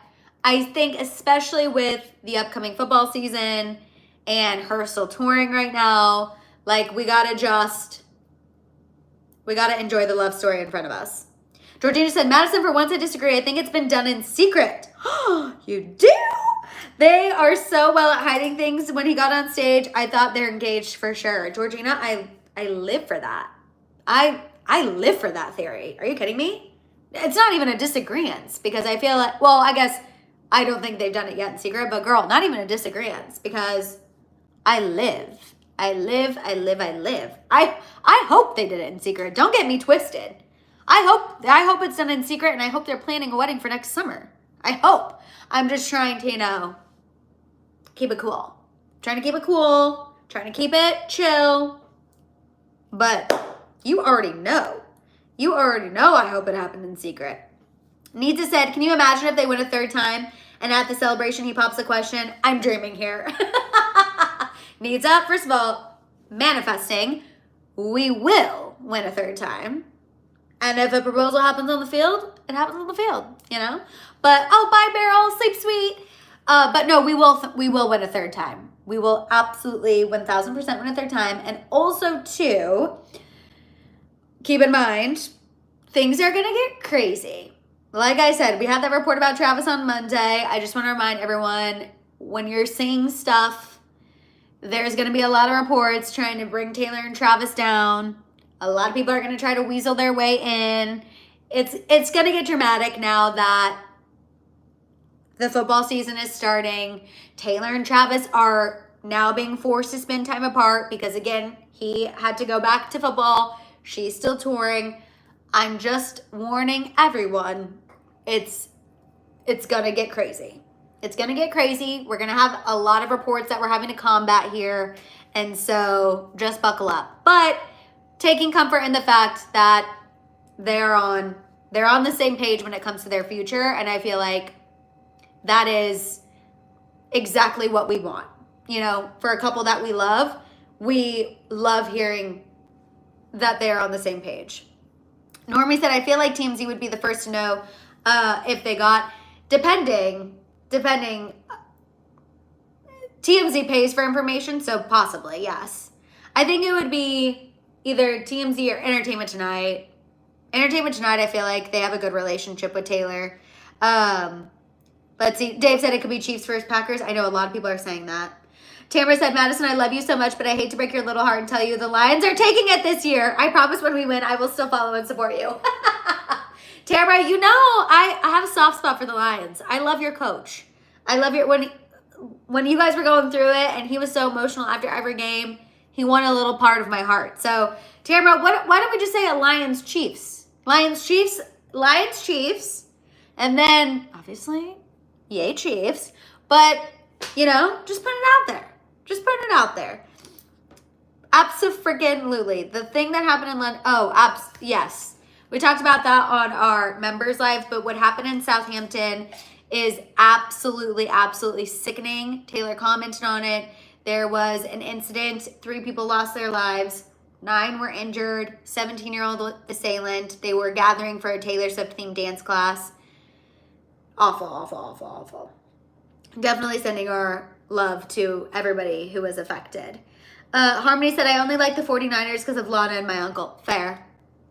I think especially with the upcoming football season and her still touring right now, like we gotta enjoy the love story in front of us. Georgina said, Madison, for once I disagree. I think it's been done in secret. You do? They are so well at hiding things. When he got on stage, I thought they're engaged for sure. Georgina, I live for that. I live for that theory. Are you kidding me? It's not even a disagreement because I feel like, well, I guess I don't think they've done it yet in secret, but girl, not even a disagreement because I live. I hope they did it in secret. Don't get me twisted. I hope it's done in secret, and I hope they're planning a wedding for next summer. I hope. I'm just trying to, keep it cool. Trying to keep it chill. But you already know. I hope it happened in secret. Nita said, can you imagine if they win a third time and at the celebration he pops the question? I'm dreaming here. Nita, first of all, manifesting, we will win a third time. And if a proposal happens on the field, it happens on the field, you know? But, oh, bye, Beryl, sleep sweet. But no, we will win a third time. We will absolutely 1,000% win a third time. And also, too, keep in mind, things are going to get crazy. Like I said, we had that report about Travis on Monday. I just want to remind everyone, when you're seeing stuff, there's going to be a lot of reports trying to bring Taylor and Travis down. A lot of people are going to try to weasel their way in. It's going to get dramatic now that the football season is starting. Taylor and Travis are now being forced to spend time apart because, again, he had to go back to football. She's still touring. I'm just warning everyone, it's going to get crazy. It's going to get crazy. We're going to have a lot of reports that we're having to combat here. And so just buckle up. But taking comfort in the fact that they're on the same page when it comes to their future. And I feel like that is exactly what we want. You know, for a couple that we love hearing that they're on the same page. Normie said, I feel like TMZ would be the first to know if they got, depending, TMZ pays for information, so possibly, yes. I think it would be either TMZ or Entertainment Tonight. Entertainment Tonight, I feel like they have a good relationship with Taylor. Let's see. Dave said it could be Chiefs versus Packers. I know a lot of people are saying that. Tamara said, Madison, I love you so much, but I hate to break your little heart and tell you the Lions are taking it this year. I promise when we win, I will still follow and support you. Tamara, you know I have a soft spot for the Lions. I love your coach. I love your when you guys were going through it and he was so emotional after every game, he won a little part of my heart. So, Tamara, why don't we just say a Lions Chiefs? Lions Chiefs, and then obviously, yay Chiefs. But, you know, just put it out there. Just put it out there. Abso-freaking-lutely. The thing that happened in London. Oh, yes. We talked about that on our members live, but what happened in Southampton is absolutely, absolutely sickening. Taylor commented on it. There was an incident. 3 people lost their lives. 9 were injured. 17-year-old assailant. They were gathering for a Taylor Swift-themed dance class. Awful, awful, awful, awful. Definitely sending our love to everybody who was affected. Harmony said, I only like the 49ers because of Lana and my uncle. Fair.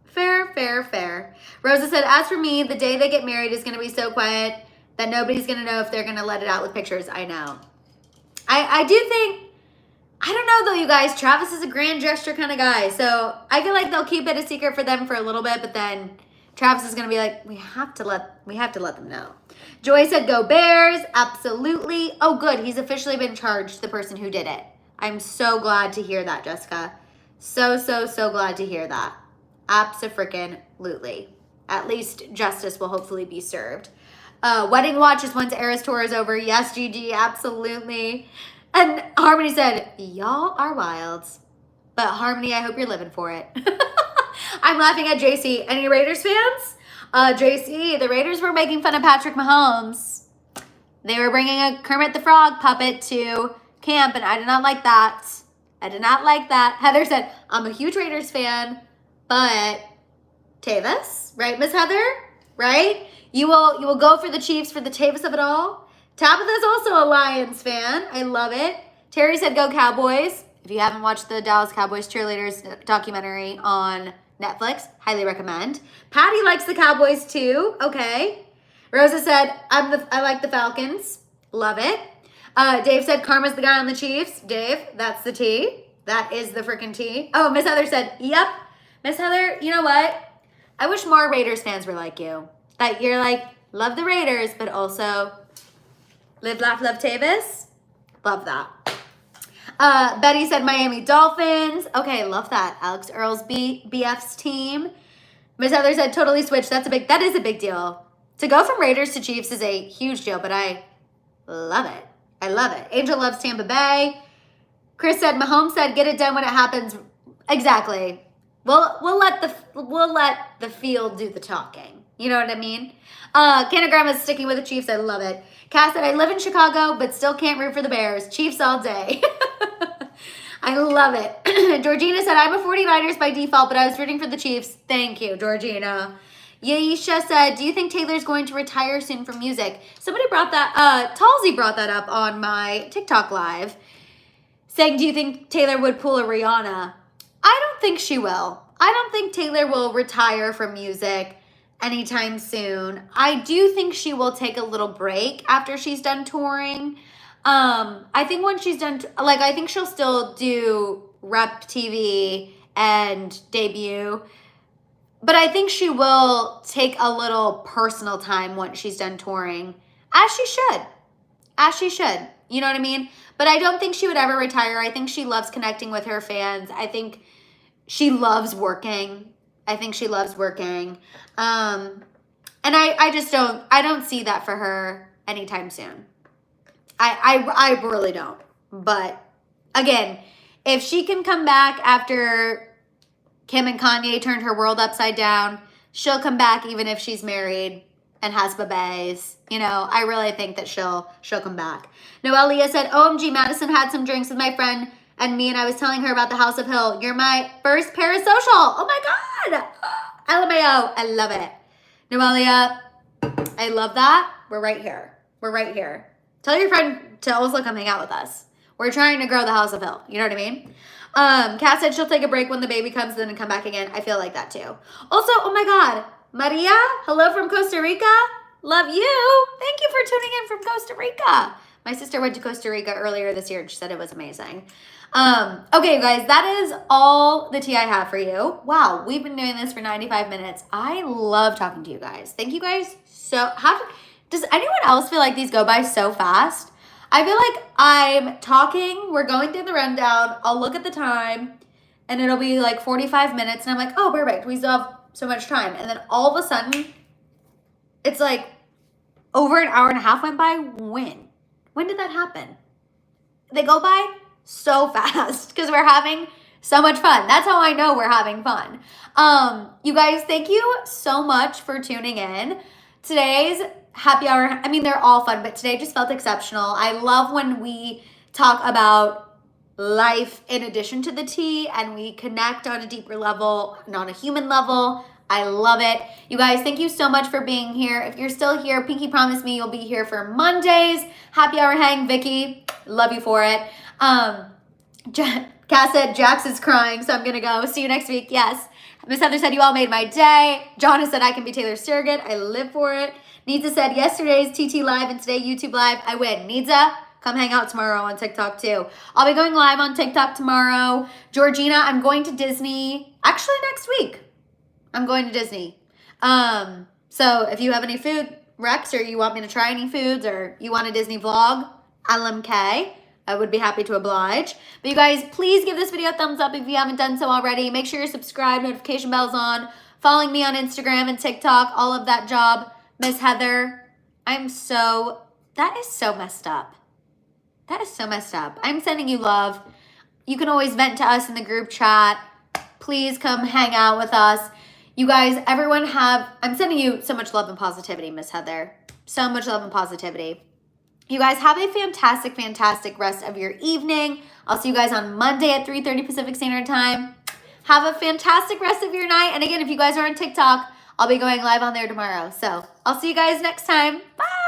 Fair. Rosa said, as for me, the day they get married is going to be so quiet that nobody's going to know if they're going to let it out with pictures. I know. I do think, I don't know though, you guys, Travis is a grand gesture kind of guy. So I feel like they'll keep it a secret for them for a little bit, but then Travis is going to be like, we have to let them know. Joy said, go Bears. Absolutely. Oh, good. He's officially been charged, the person who did it. I'm so glad to hear that, Jessica. So glad to hear that. Abso-freaking-lutely. At least justice will hopefully be served. Wedding watches once Eras tour is over. Yes, Gigi, absolutely. And Harmony said, y'all are wild. But Harmony, I hope you're living for it. I'm laughing at JC. Any Raiders fans? JC, the Raiders were making fun of Patrick Mahomes. They were bringing a Kermit the Frog puppet to camp, and I did not like that. Heather said, I'm a huge Raiders fan, but Tavis, right, Miss Heather? Right? You will go for the Chiefs for the Tavis of it all. Tabitha's also a Lions fan. I love it. Terry said, go Cowboys. If you haven't watched the Dallas Cowboys cheerleaders documentary on Netflix, highly recommend. Patty likes the Cowboys too. Okay. Rosa said, I like the Falcons. Love it. Dave said, Karma's the guy on the Chiefs. Dave, that's the T. That is the freaking T. Oh, Miss Heather said, yep. Miss Heather, you know what? I wish more Raiders fans were like you. That you're like, love the Raiders, but also live, laugh, love Tavis. Love that. Betty said Miami Dolphins. Okay, love that. Alex Earl's BF's team. Miss Heather said totally switch. That is a big deal. To go from Raiders to Chiefs is a huge deal, but I love it. I love it. Angel loves Tampa Bay. Chris said Mahomes said get it done when it happens. Exactly. We'll let the field do the talking. You know what I mean? Canagram is sticking with the Chiefs. I love it. Cass said I live in Chicago, but still can't root for the Bears. Chiefs all day. I love it. Georgina said, I'm a 49ers by default, but I was rooting for the Chiefs. Thank you, Georgina. Yaisha said, do you think Taylor's going to retire soon from music? Somebody brought that, Talsey brought that up on my TikTok live, saying, do you think Taylor would pull a Rihanna? I don't think she will. I don't think Taylor will retire from music anytime soon. I do think she will take a little break after she's done touring. I think when she's done, I think she'll still do Rep TV and debut, but I think she will take a little personal time once she's done touring, as she should, you know what I mean? But I don't think she would ever retire. I think she loves connecting with her fans. I think she loves working. And I don't see that for her anytime soon. I really don't. But again, if she can come back after Kim and Kanye turned her world upside down, she'll come back even if she's married and has babies. You know, I really think that she'll come back. Noelle Leah said, OMG, Madison had some drinks with my friend and me, and I was telling her about the House of Hill. You're my first parasocial. Oh my God. LMAO. I love it. Noelle Leah, I love that. We're right here. We're right here. Tell your friend to also come hang out with us. We're trying to grow the House of Hill. You know what I mean? Kat said she'll take a break when the baby comes in and come back again. I feel like that too. Also, oh my God, Maria, hello from Costa Rica. Love you. Thank you for tuning in from Costa Rica. My sister went to Costa Rica earlier this year and she said it was amazing. Okay, you guys, that is all the tea I have for you. Wow, we've been doing this for 95 minutes. I love talking to you guys. Thank you guys. So, does anyone else feel like these go by so fast? I feel like I'm talking, we're going through the rundown, I'll look at the time, and it'll be like 45 minutes, and I'm like, oh, perfect, we still have so much time. And then all of a sudden, it's like over an hour and a half went by. When did that happen? They go by so fast because we're having so much fun. That's how I know we're having fun. You guys, thank you so much for tuning in. Today's happy hour, I mean, they're all fun, but today just felt exceptional. I love when we talk about life in addition to the tea and we connect on a deeper level and on a human level. I love it. You guys, thank you so much for being here. If you're still here, Pinky promised me you'll be here for Mondays. Happy hour hang, Vicky. Love you for it. Cass said Jax is crying, so I'm gonna go. See you next week. Yes. Miss Heather said you all made my day. Jonna said I can be Taylor's surrogate. I live for it. Nidza said yesterday's TT Live and today YouTube Live. I win. Nidza, come hang out tomorrow on TikTok too. I'll be going live on TikTok tomorrow. Georgina, I'm going to Disney. Actually, next week, I'm going to Disney. So if you have any food recs or you want me to try any foods or you want a Disney vlog, LMK, I would be happy to oblige. But you guys, please give this video a thumbs up if you haven't done so already. Make sure you're subscribed, notification bell's on, following me on Instagram and TikTok, all of that job. Miss Heather, that is so messed up. That is so messed up. I'm sending you love. You can always vent to us in the group chat. Please come hang out with us. You guys, I'm sending you so much love and positivity, Miss Heather. So much love and positivity. You guys have a fantastic, fantastic rest of your evening. I'll see you guys on Monday at 3:30 Pacific Standard Time. Have a fantastic rest of your night. And again, if you guys are on TikTok, I'll be going live on there tomorrow. So I'll see you guys next time. Bye.